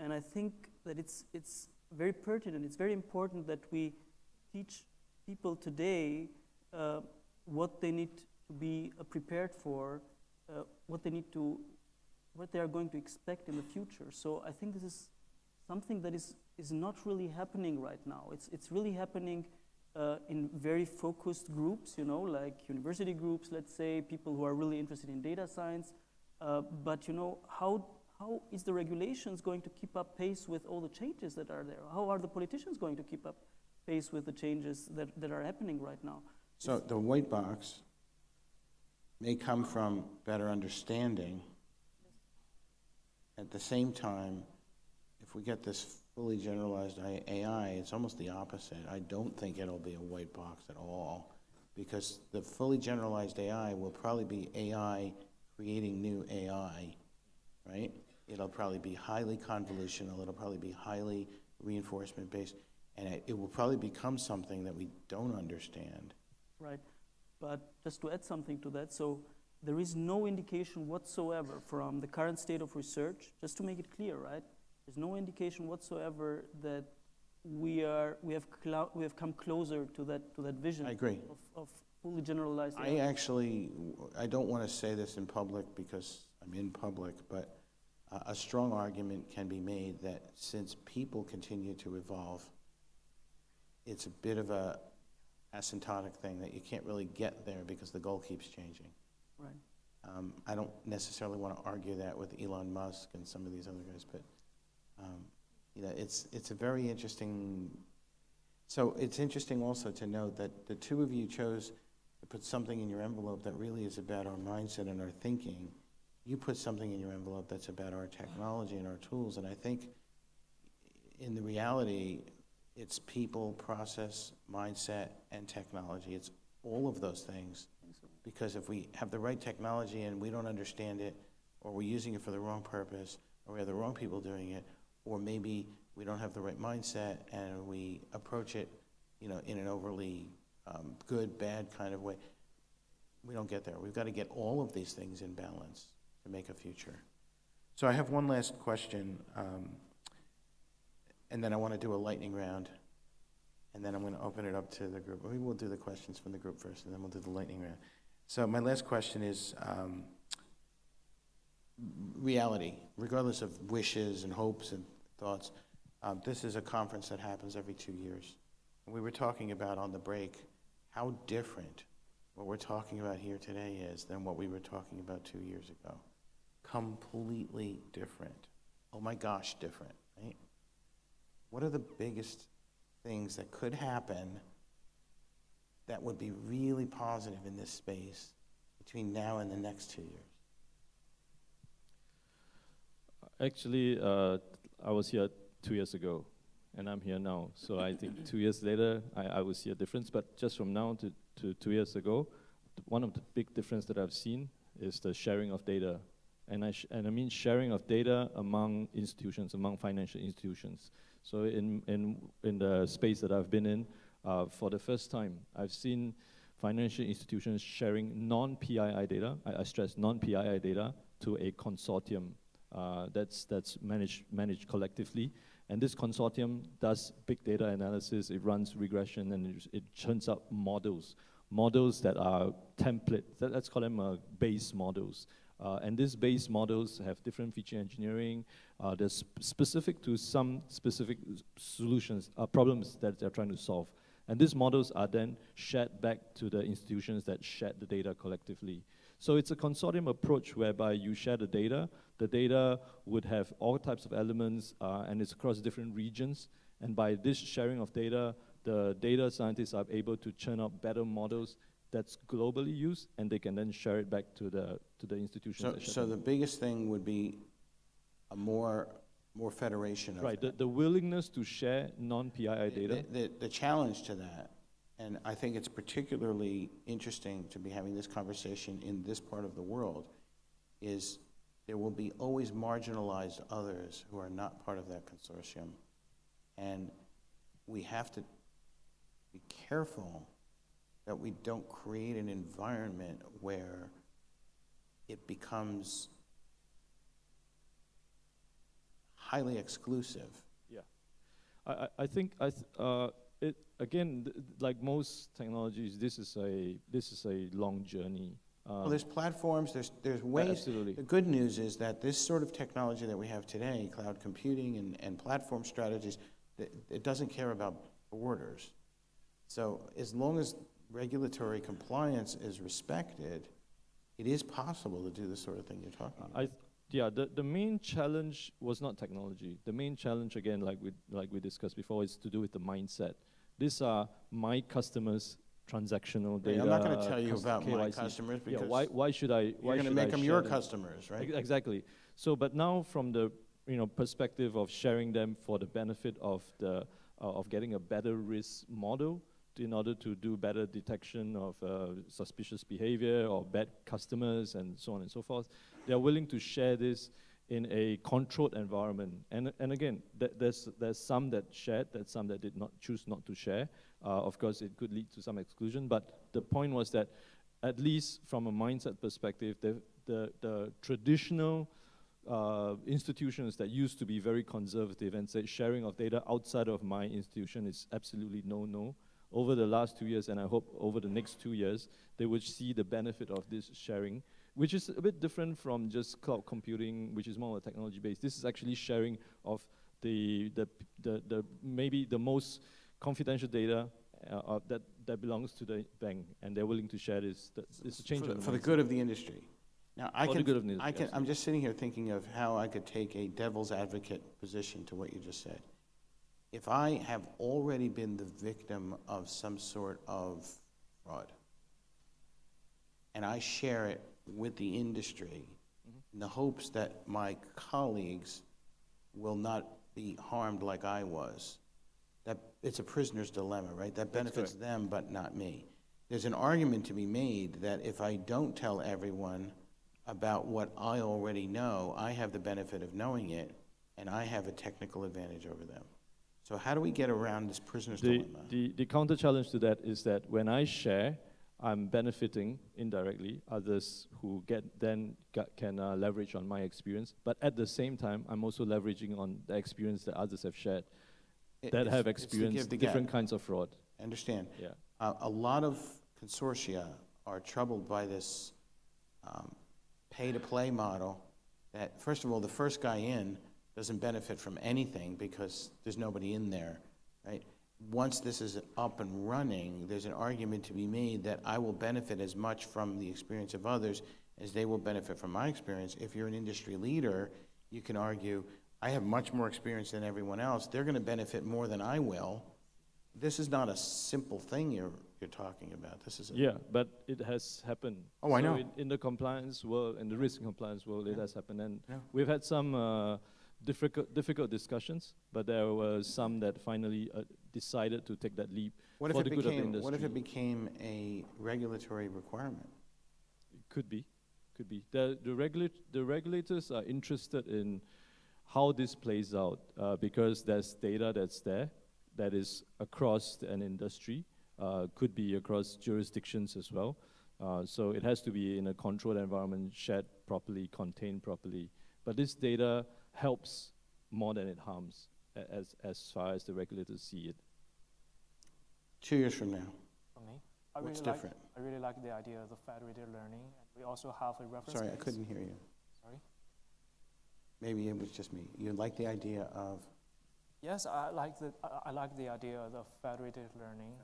and I think that it's very pertinent. It's very important that we teach people today what they need to be prepared for, what they are going to expect in the future. So I think this is something that is not really happening right now. It's really happening in very focused groups, you know, like university groups, let's say, people who are really interested in data science. But, you know, how is the regulations going to keep up pace with all the changes that are there? How are the politicians going to keep up pace with the changes that are happening right now? So the white box may come from better understanding. At the same time, if we get this fully generalized AI, it's almost the opposite. I don't think it'll be a white box at all. because the fully generalized AI will probably be AI creating new AI, right? It'll probably be highly convolutional, it'll probably be highly reinforcement based, and it will probably become something that we don't understand. Right, but just to add something to that, so there is no indication whatsoever from the current state of research, just to make it clear, right? There's no indication whatsoever that we have come closer to that vision. I agree. Of fully generalized AI. I don't want to say this in public because I'm in public, but a strong argument can be made that since people continue to evolve, it's a bit of a asymptotic thing that you can't really get there because the goal keeps changing. Right. I don't necessarily want to argue that with Elon Musk and some of these other guys, but you know, it's a very interesting. So it's interesting also to note that the two of you chose to put something in your envelope that really is about our mindset and our thinking. You put something in your envelope that's about our technology and our tools, and I think in the reality, it's people, process, mindset, and technology. It's all of those things. Because if we have the right technology and we don't understand it, or we're using it for the wrong purpose, or we have the wrong people doing it, or maybe we don't have the right mindset and we approach it, you know, in an overly good, bad kind of way, we don't get there. We've got to get all of these things in balance to make a future. So I have one last question, and then I want to do a lightning round, and then I'm going to open it up to the group. Maybe we'll do the questions from the group first, and then we'll do the lightning round. So my last question is reality, regardless of wishes and hopes and thoughts. This is a conference that happens every 2 years. And we were talking about on the break how different what we're talking about here today is than what we were talking about 2 years ago. Completely different. Oh my gosh, different, right? What are the biggest things that could happen that would be really positive in this space between now and the next 2 years? Actually, I was here 2 years ago, and I'm here now. So I think 2 years later, I will see a difference. But just from now to 2 years ago, one of the big differences that I've seen is the sharing of data. And I mean sharing of data among institutions, among financial institutions. So in the space that I've been in, for the first time, I've seen financial institutions sharing non-PII data, I stress non-PII data, to a consortium that's managed collectively. And this consortium does big data analysis, it runs regression, and it churns out models that are template, let's call them base models. And these base models have different feature engineering. They're specific to some specific solutions, problems that they're trying to solve. And these models are then shared back to the institutions that shared the data collectively. So it's a consortium approach whereby you share the data. The data would have all types of elements, and it's across different regions. And by this sharing of data, the data scientists are able to churn out better models that's globally used, and they can then share it back to the institutions. So the biggest thing would be a more federation of right, the willingness to share non-PII data. The challenge to that, and I think it's particularly interesting to be having this conversation in this part of the world, is there will be always marginalized others who are not part of that consortium. And we have to be careful that we don't create an environment where it becomes highly exclusive. Yeah, I think it again, like most technologies, this is a long journey. Well, there's platforms, there's ways. Absolutely. The good news is that this sort of technology that we have today, cloud computing and platform strategies, it doesn't care about borders. So as long as regulatory compliance is respected, it is possible to do the sort of thing you're talking about. Yeah, the main challenge was not technology. The main challenge, again, like we discussed before, is to do with the mindset. These are my customers' transactional data. I'm not going to tell you about KYC. My customers because why should I? You're going to make them your customers, right? Exactly. So, but now from the perspective of sharing them for the benefit of getting a better risk model, in order to do better detection of suspicious behavior or bad customers and so on and so forth. They are willing to share this in a controlled environment. And again, there's some that shared, there's some that did not choose not to share. Of course, it could lead to some exclusion, but the point was that at least from a mindset perspective, the traditional institutions that used to be very conservative and say sharing of data outside of my institution is absolutely no. Over the last 2 years, and I hope over the next 2 years, they would see the benefit of this sharing, which is a bit different from just cloud computing, which is more technology based. This is actually sharing of the maybe the most confidential data that belongs to the bank, and they're willing to share this. It's a change for the good of the industry. Now, I'm just sitting here thinking of how I could take a devil's advocate position to what you just said. If I have already been the victim of some sort of fraud, and I share it with the industry in the hopes that my colleagues will not be harmed like I was, that it's a prisoner's dilemma, right? That benefits them but not me. There's an argument to be made that if I don't tell everyone about what I already know, I have the benefit of knowing it, and I have a technical advantage over them. So how do we get around this prisoner's dilemma? The counter challenge to that is that when I share, I'm benefiting indirectly. Others who can leverage on my experience, but at the same time, I'm also leveraging on the experience that others have shared that have experienced different kinds of fraud. I understand. Yeah. A lot of consortia are troubled by this pay-to-play model that, first of all, the first guy in doesn't benefit from anything because there's nobody in there, right? Once this is up and running, there's an argument to be made that I will benefit as much from the experience of others as they will benefit from my experience. If you're an industry leader, you can argue, I have much more experience than everyone else. They're going to benefit more than I will. This is not a simple thing you're talking about. This is but it has happened. Oh, I know. In the compliance world, in the risk compliance world, it has happened, and we've had some difficult discussions, but there were some that finally decided to take that leap for the good of the industry. What if it became a regulatory requirement? It could be. The regulators are interested in how this plays out because there's data that's there that is across an industry, could be across jurisdictions as well. So it has to be in a controlled environment, shared properly, contained properly. But this data helps more than it harms as far as the regulators see it. 2 years from now. For me, What's different? I really like the idea of the federated learning. And we also have a reference Sorry, case. I couldn't hear you. Sorry? Maybe it was just me. You like the idea of? Yes, I like the idea of the federated learning.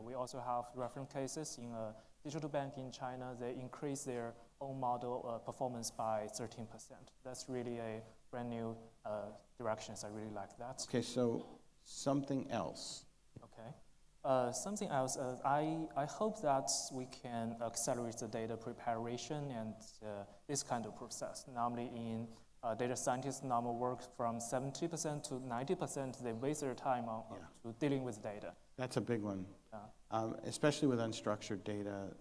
We also have reference cases in a digital bank in China. They increase their own model performance by 13%. That's really a brand new direction. I really like that. Okay, so something else. Okay. Something else, I hope that we can accelerate the data preparation and this kind of process. Normally in data scientists normally work from 70% to 90%. They waste their time on to dealing with data. That's a big one, especially with unstructured data.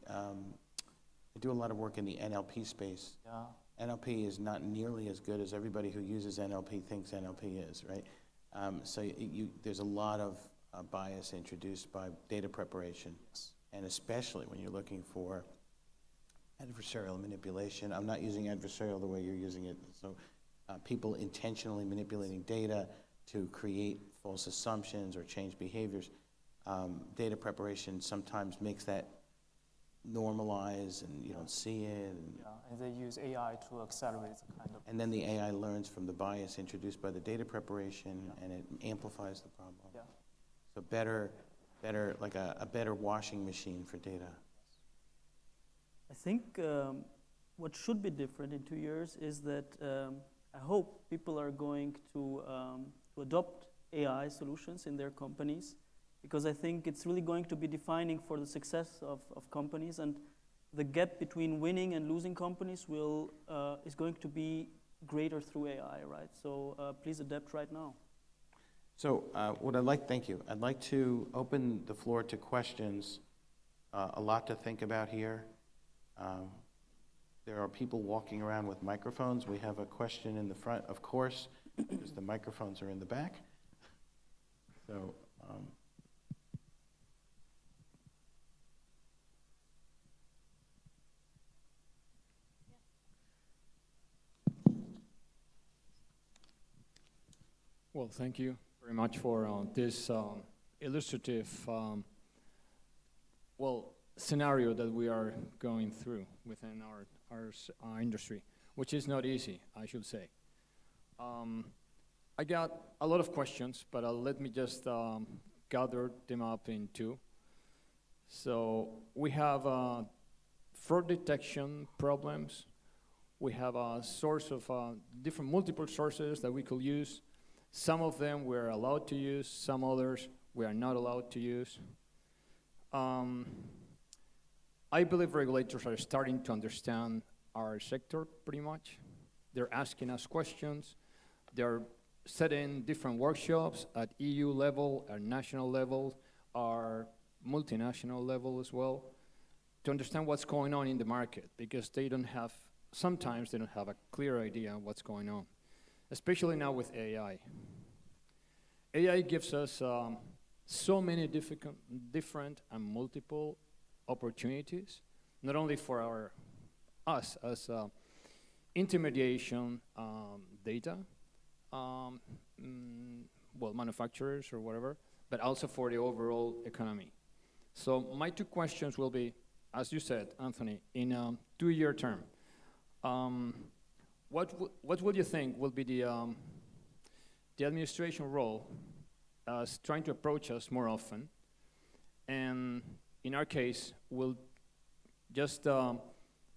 I do a lot of work in the NLP space. NLP is not nearly as good as everybody who uses NLP thinks NLP is, right? So there's a lot of bias introduced by data preparation, and especially when you're looking for adversarial manipulation. I'm not using adversarial the way you're using it. So people intentionally manipulating data to create false assumptions or change behaviors. Data preparation sometimes makes that normalize and you don't see it. And they use AI to accelerate the kind of. And then the AI learns from the bias introduced by the data preparation and it amplifies the problem. So better, like a better washing machine for data. I think what should be different in 2 years is that I hope people are going to adopt AI solutions in their companies, because I think it's really going to be defining for the success of companies, and the gap between winning and losing companies is going to be greater through AI, right? So please adapt right now. So thank you. I'd like to open the floor to questions. A lot to think about here. There are people walking around with microphones. We have a question in the front, of course, because the microphones are in the back. So, Well, thank you very much for this illustrative scenario that we are going through within our industry, which is not easy, I should say. I got a lot of questions, but let me just gather them up in two. So we have fraud detection problems. We have a source of multiple sources that we could use. Some of them we're allowed to use, some others we are not allowed to use. I believe regulators are starting to understand our sector pretty much. They're asking us questions. They're setting different workshops at EU level, at national level, our multinational level as well, to understand what's going on in the market, because sometimes they don't have a clear idea of what's going on, especially now with AI. AI gives us so many different and multiple opportunities, not only for us as intermediation data, manufacturers or whatever, but also for the overall economy. So my two questions will be, as you said, Anthony, in a 2-year term, what would you think will be the administration role as trying to approach us more often? And in our case, we'll just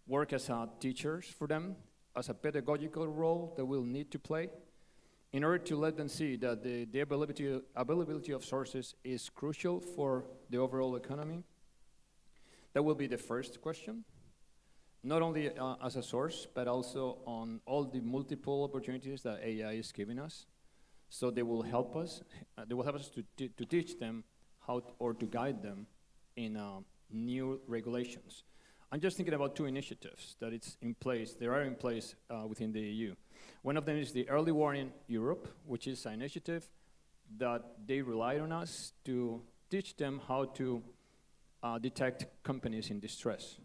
work as teachers for them, as a pedagogical role that we'll need to play in order to let them see that the availability of sources is crucial for the overall economy. That will be the first question. Not only as a source, but also on all the multiple opportunities that AI is giving us. So they will help us. They will help us to teach them or to guide them in new regulations. I'm just thinking about two initiatives that are in place within the EU. One of them is the Early Warning Europe, which is an initiative that they relied on us to teach them how to detect companies in distress,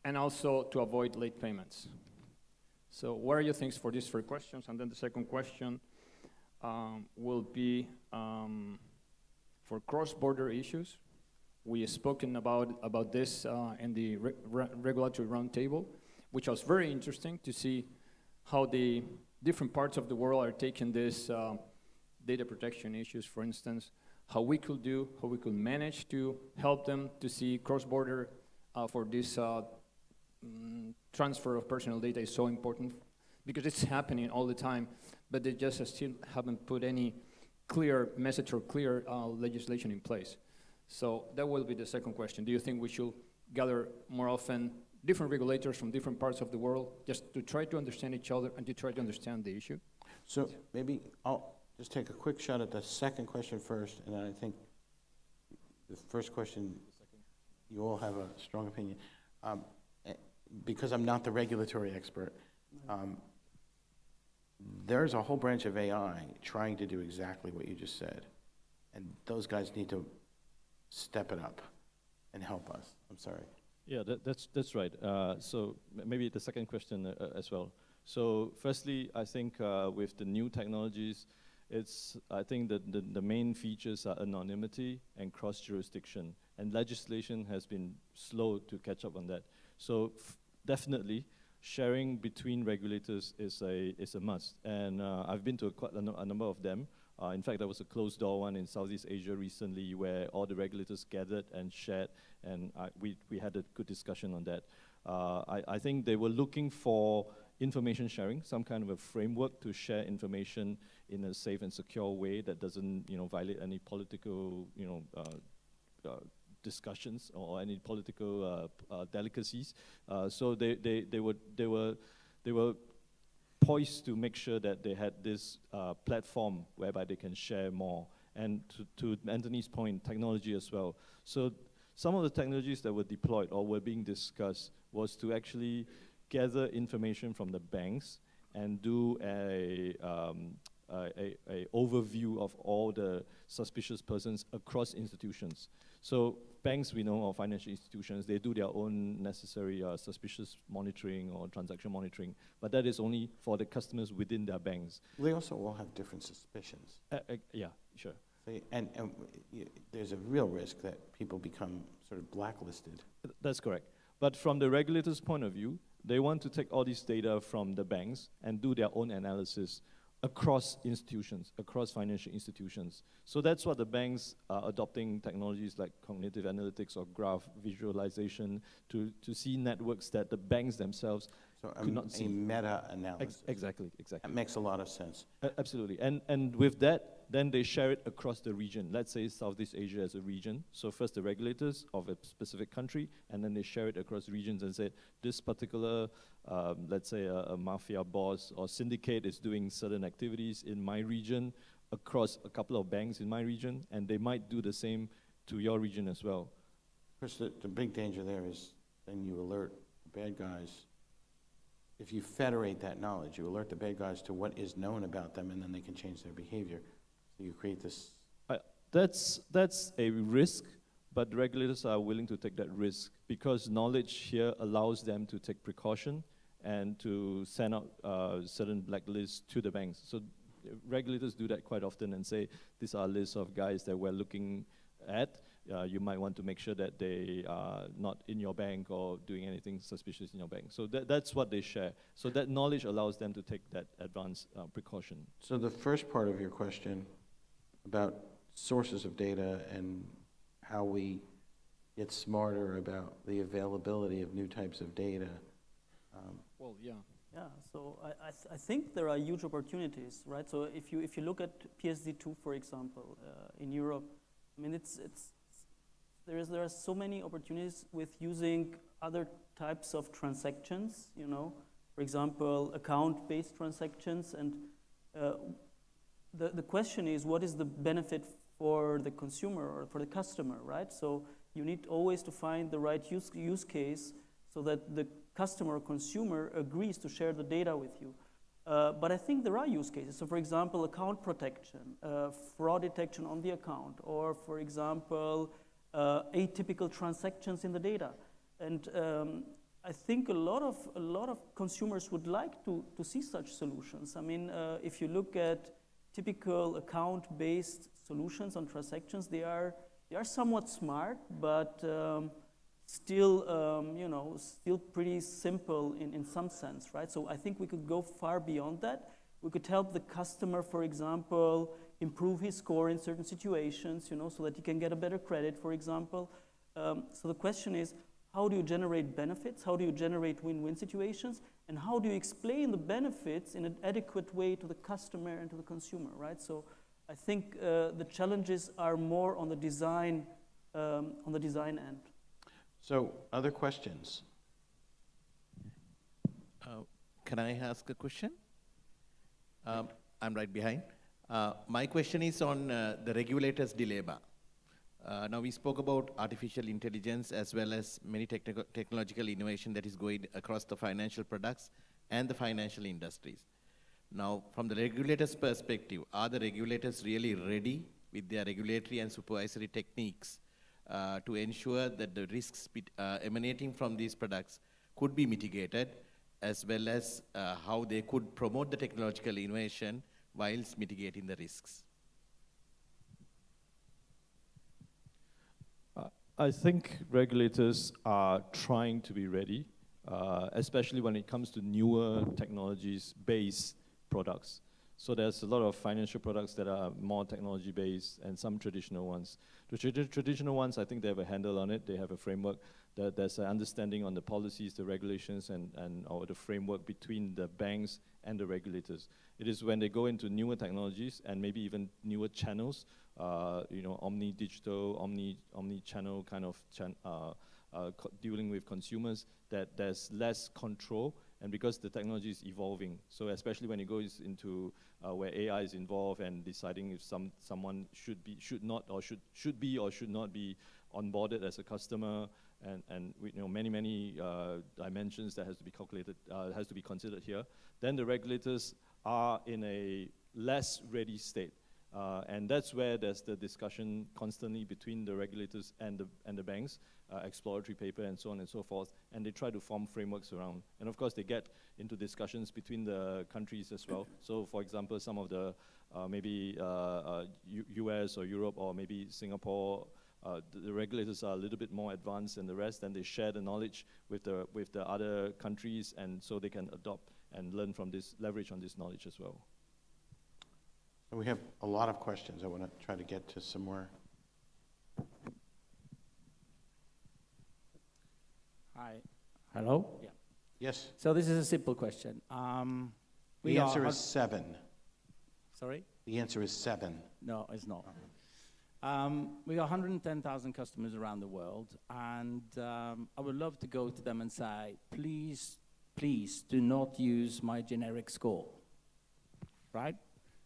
and also to avoid late payments. So what are your things for these 3 questions? And then the second question will be for cross-border issues. We have spoken about this in the regulatory roundtable, which was very interesting to see how the different parts of the world are taking this data protection issues, for instance, how we could manage to help them to see cross-border for this transfer of personal data is so important, because it's happening all the time, but they just still haven't put any clear message or clear legislation in place. So that will be the second question. Do you think we should gather more often different regulators from different parts of the world just to try to understand each other and to try to understand the issue? So maybe I'll just take a quick shot at the second question first, and then I think the first question, you all have a strong opinion. Because I'm not the regulatory expert, there's a whole branch of AI trying to do exactly what you just said. And those guys need to step it up and help us. I'm sorry. Yeah, that's right. So maybe the second question as well. So firstly, I think with the new technologies, I think that the main features are anonymity and cross-jurisdiction. And legislation has been slow to catch up on that. So definitely, sharing between regulators is a must. And I've been to quite a number of them. In fact, there was a closed-door one in Southeast Asia recently where all the regulators gathered and shared, and we had a good discussion on that. I think they were looking for information sharing, some kind of a framework to share information in a safe and secure way that doesn't, violate any political, discussions or any political delicacies. So they were poised to make sure that they had this platform whereby they can share more. And to Anthony's point, technology as well. So some of the technologies that were deployed or were being discussed was to actually gather information from the banks and do a overview of all the suspicious persons across institutions. So banks, we know, or financial institutions, they do their own necessary suspicious monitoring or transaction monitoring, but that is only for the customers within their banks. They also all have different suspicions. Yeah, sure. And there's a real risk that people become sort of blacklisted. That's correct. But from the regulator's point of view, they want to take all this data from the banks and do their own analysis across institutions, across financial institutions. So that's what the banks are adopting technologies like cognitive analytics or graph visualization to see networks that the banks themselves could not see. A meta-analysis. Exactly. That makes a lot of sense. Absolutely. And with that, then they share it across the region. Let's say Southeast Asia as a region. So first the regulators of a specific country, and then they share it across regions and say, this particular, let's say a mafia boss or syndicate is doing certain activities in my region across a couple of banks in my region, and they might do the same to your region as well. Of course, the big danger there is then you alert the bad guys. If you federate that knowledge, you alert the bad guys to what is known about them, and then they can change their behavior. So you create this. That's a risk, but regulators are willing to take that risk because knowledge here allows them to take precaution and to send out certain blacklists to the banks. So regulators do that quite often and say, these are lists of guys that we're looking at. You might want to make sure that they are not in your bank or doing anything suspicious in your bank. So that's what they share. So that knowledge allows them to take that advanced precaution. So the first part of your question about sources of data and how we get smarter about the availability of new types of data. Well, yeah. Yeah, so I think there are huge opportunities, right? So if you look at PSD2, for example, in Europe, I mean, there are so many opportunities with using other types of transactions, you know, for example, account-based transactions, and the question is, what is the benefit for the consumer or for the customer, right? So you need always to find the right use case so that the customer or consumer agrees to share the data with you. But I think there are use cases. So for example, account protection, fraud detection on the account, or for example, atypical transactions in the data. And I think a lot of consumers would like to see such solutions. I mean, if you look at typical account-based solutions on transactions, they are somewhat smart, but still, you know, still pretty simple in some sense, right? So I think we could go far beyond that. We could help the customer, for example, improve his score in certain situations, you know, so that he can get a better credit, for example. So the question is, how do you generate benefits? How do you generate win-win situations? And how do you explain the benefits in an adequate way to the customer and to the consumer, right? So I think the challenges are more on the design end. So, other questions? Can I ask a question? I'm right behind. My question is on the regulator's dilemma. Now we spoke about artificial intelligence as well as many technological innovation that is going across the financial products and the financial industries. Now, from the regulator's perspective, are the regulators really ready with their regulatory and supervisory techniques to ensure that the risks emanating from these products could be mitigated, as well as how they could promote the technological innovation whilst mitigating the risks? I think regulators are trying to be ready, especially when it comes to newer technologies-based products. So there's a lot of financial products that are more technology-based and some traditional ones. The traditional ones, I think they have a handle on it. They have a framework. There's an understanding on the policies, the regulations, or the framework between the banks and the regulators. It is when they go into newer technologies and maybe even newer channels, you know, omni-digital, omni-channel kind of dealing with consumers, that there's less control And because the technology is evolving, so especially when it goes into where AI is involved and deciding if someone should not be onboarded as a customer, and many dimensions that has to be calculated, has to be considered here, then the regulators are in a less ready state. And that's where there's the discussion constantly between the regulators and the banks, exploratory paper and so on and so forth, and they try to form frameworks around. And of course, they get into discussions between the countries as well. So for example, some of the maybe US or Europe or maybe Singapore, the regulators are a little bit more advanced than the rest, and they share the knowledge with the other countries, and so they can adopt and learn from this, leverage on this knowledge as well. So we have a lot of questions. I want to try to get to some more. Hi. Hello? Yeah. Yes. So this is a simple question. The answer is 7. Sorry? The answer is 7. No, it's not. We got 110,000 customers around the world, and I would love to go to them and say, please do not use my generic score, right?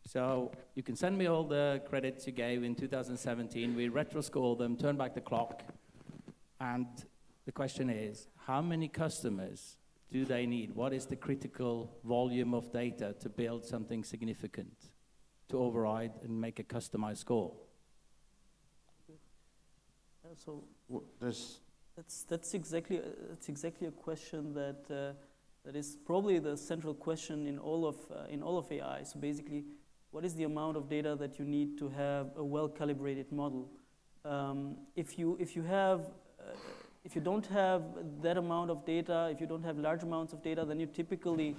So you can send me all the credits you gave in 2017, we retro-score them, turn back the clock, and the question is, how many customers do they need? What is the critical volume of data to build something significant, to override and make a customized score? So There's that's exactly a question that is probably the central question in all of AI. So basically, what is the amount of data that you need to have a well-calibrated model? If you don't have that amount of data, if you don't have large amounts of data, then you typically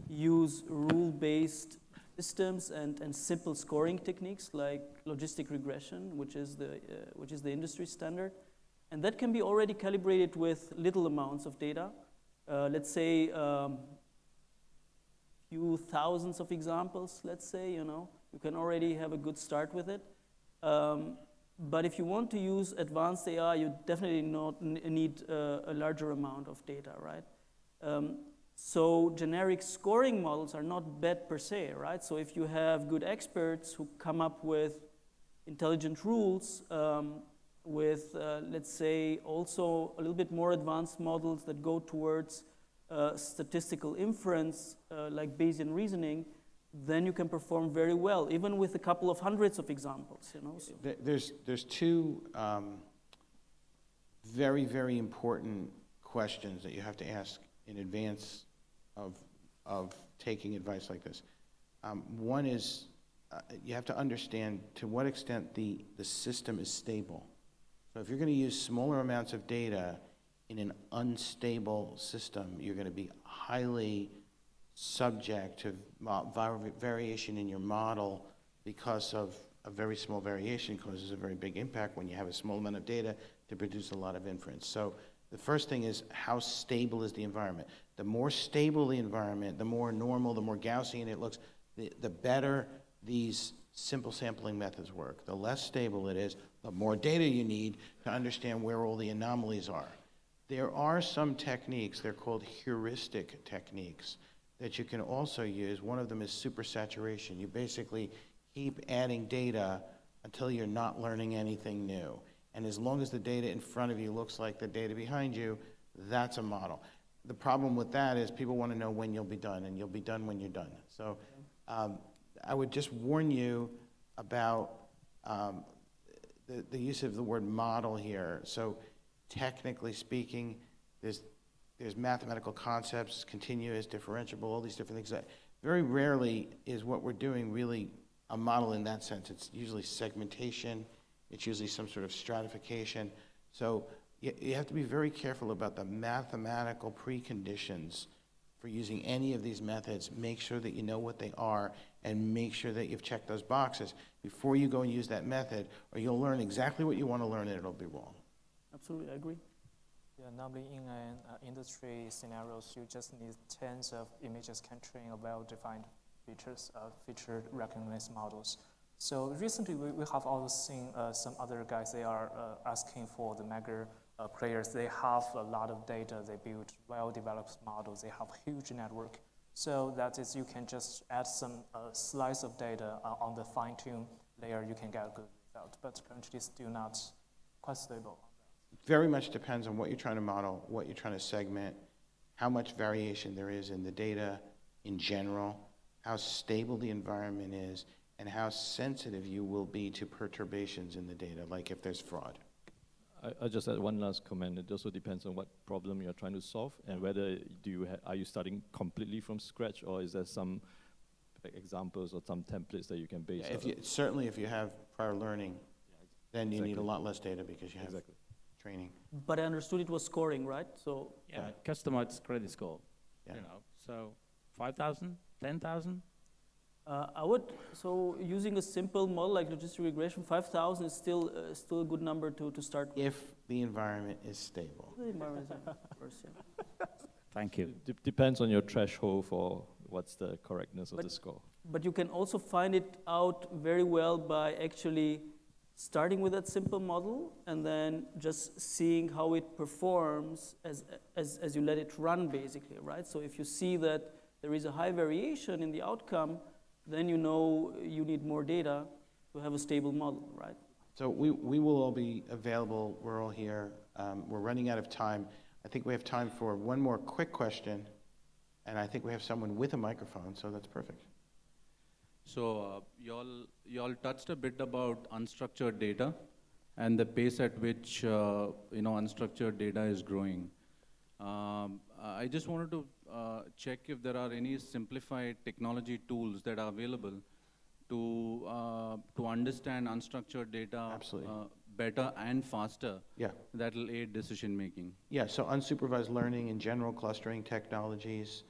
use rule-based systems and simple scoring techniques like logistic regression, which is the industry standard, and that can be already calibrated with little amounts of data. Let's say few thousands of examples. Let's say you can already have a good start with it. But if you want to use advanced AI, you definitely need a larger amount of data, right? So generic scoring models are not bad per se, right? So if you have good experts who come up with intelligent rules, with, let's say, also a little bit more advanced models that go towards statistical inference, like Bayesian reasoning, then you can perform very well, even with a couple of hundreds of examples. So. There's two very, very important questions that you have to ask in advance of taking advice like this. One is you have to understand to what extent the system is stable. So if you're going to use smaller amounts of data in an unstable system, you're going to be highly subject to variation in your model, because of a very small variation causes a very big impact when you have a small amount of data to produce a lot of inference. So the first thing is, how stable is the environment? The more stable the environment, the more normal, the more Gaussian it looks, the better these simple sampling methods work. The less stable it is, the more data you need to understand where all the anomalies are. There are some techniques, they're called heuristic techniques, that you can also use. One of them is supersaturation. You basically keep adding data until you're not learning anything new. And as long as the data in front of you looks like the data behind you, that's a model. The problem with that is people want to know when you'll be done, and you'll be done when you're done. So I would just warn you about the use of the word model here. So technically speaking, there's mathematical concepts, continuous, differentiable, all these different things. Very rarely is what we're doing really a model in that sense. It's usually segmentation. It's usually some sort of stratification. So you have to be very careful about the mathematical preconditions for using any of these methods. Make sure that you know what they are, and make sure that you've checked those boxes before you go and use that method, or you'll learn exactly what you want to learn and it'll be wrong. Absolutely, I agree. Yeah, normally in an industry scenarios, you just need tens of images can train a well-defined feature recognition models. So recently we have also seen some other guys, they are asking for the mega players, they have a lot of data, they build well-developed models, they have huge network. So that is, you can just add some slice of data on the fine-tune layer, you can get a good result. But currently it's still not quite stable. Very much depends on what you're trying to model, what you're trying to segment, how much variation there is in the data in general, how stable the environment is, and how sensitive you will be to perturbations in the data, like if there's fraud. I just add one last comment. It also depends on what problem you're trying to solve and whether are you starting completely from scratch, or is there some examples or some templates that you can base on? Certainly if you have prior learning, then you need a lot less data because you have training. But I understood it was scoring, right? So yeah, customized credit score. Yeah. You know, so 5,000, 10,000. So using a simple model like logistic regression, 5,000 is still a good number to start with. If the environment is stable. The environment is of course, yeah. Thank you. Depends on your threshold for what's the correctness of the score. But you can also find it out very well by actually starting with that simple model and then just seeing how it performs as you let it run, basically, right? So if you see that there is a high variation in the outcome, then you know you need more data to have a stable model, right? So we will all be available. We're all here. We're running out of time. I think we have time for one more quick question, and I think we have someone with a microphone, so that's perfect. So y'all touched a bit about unstructured data and the pace at which unstructured data is growing. I just wanted to check if there are any simplified technology tools that are available to understand unstructured data better and faster. Yeah. That will aid decision making. Yeah, so unsupervised learning in general, clustering technologies,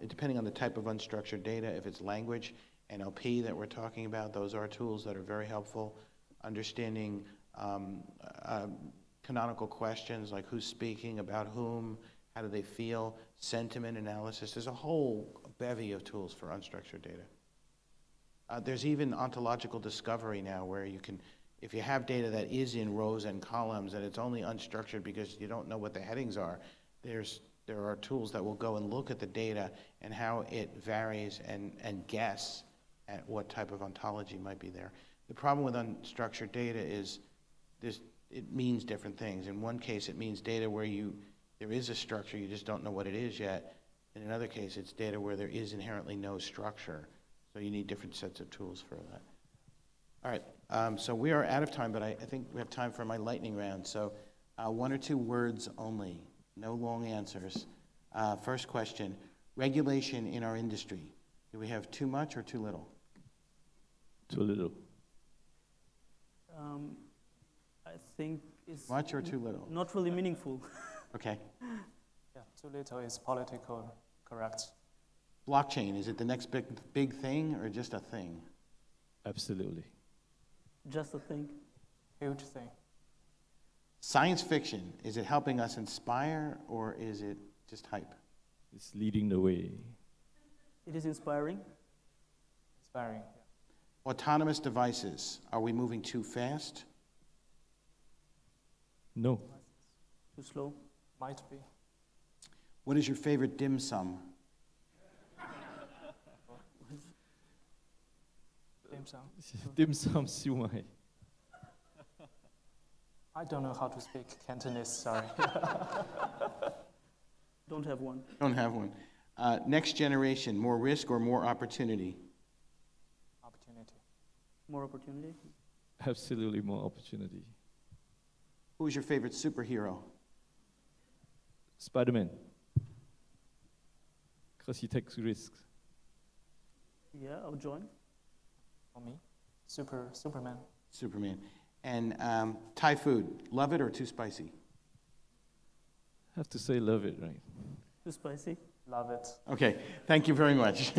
depending on the type of unstructured data, if it's language, NLP that we're talking about, those are tools that are very helpful. Understanding canonical questions like who's speaking, about whom, how do they feel, sentiment analysis. There's a whole bevy of tools for unstructured data. There's even ontological discovery now where you can, if you have data that is in rows and columns and it's only unstructured because you don't know what the headings are, there are tools that will go and look at the data and how it varies and guess at what type of ontology might be there. The problem with unstructured data is it means different things. In one case, it means data where there is a structure, you just don't know what it is yet. In another case, it's data where there is inherently no structure. So you need different sets of tools for that. All right, so we are out of time, but I think we have time for my lightning round. So one or two words only, no long answers. First question, regulation in our industry. Do we have too much or too little? Too little. I think it's much or too little? Not really meaningful. Okay. Yeah, too little is political correct. Blockchain, is it the next big thing or just a thing? Absolutely. Just a thing. Huge thing. Science fiction, is it helping us inspire or is it just hype? It's leading the way. It is inspiring. Inspiring. Yeah. Autonomous devices, are we moving too fast? No. Too slow? Might be. What is your favorite dim sum? Dim sum. Dim sum siu mai. I don't know how to speak Cantonese, sorry. Don't have one. Don't have one. Next generation, more risk or more opportunity? Opportunity. More opportunity? Absolutely more opportunity. Who is your favorite superhero? Spider-Man. Because he takes risks. Yeah, I'll join. For me, Superman. Superman. And Thai food, love it or too spicy? I have to say love it, right? Too spicy? Love it. Okay, thank you very much.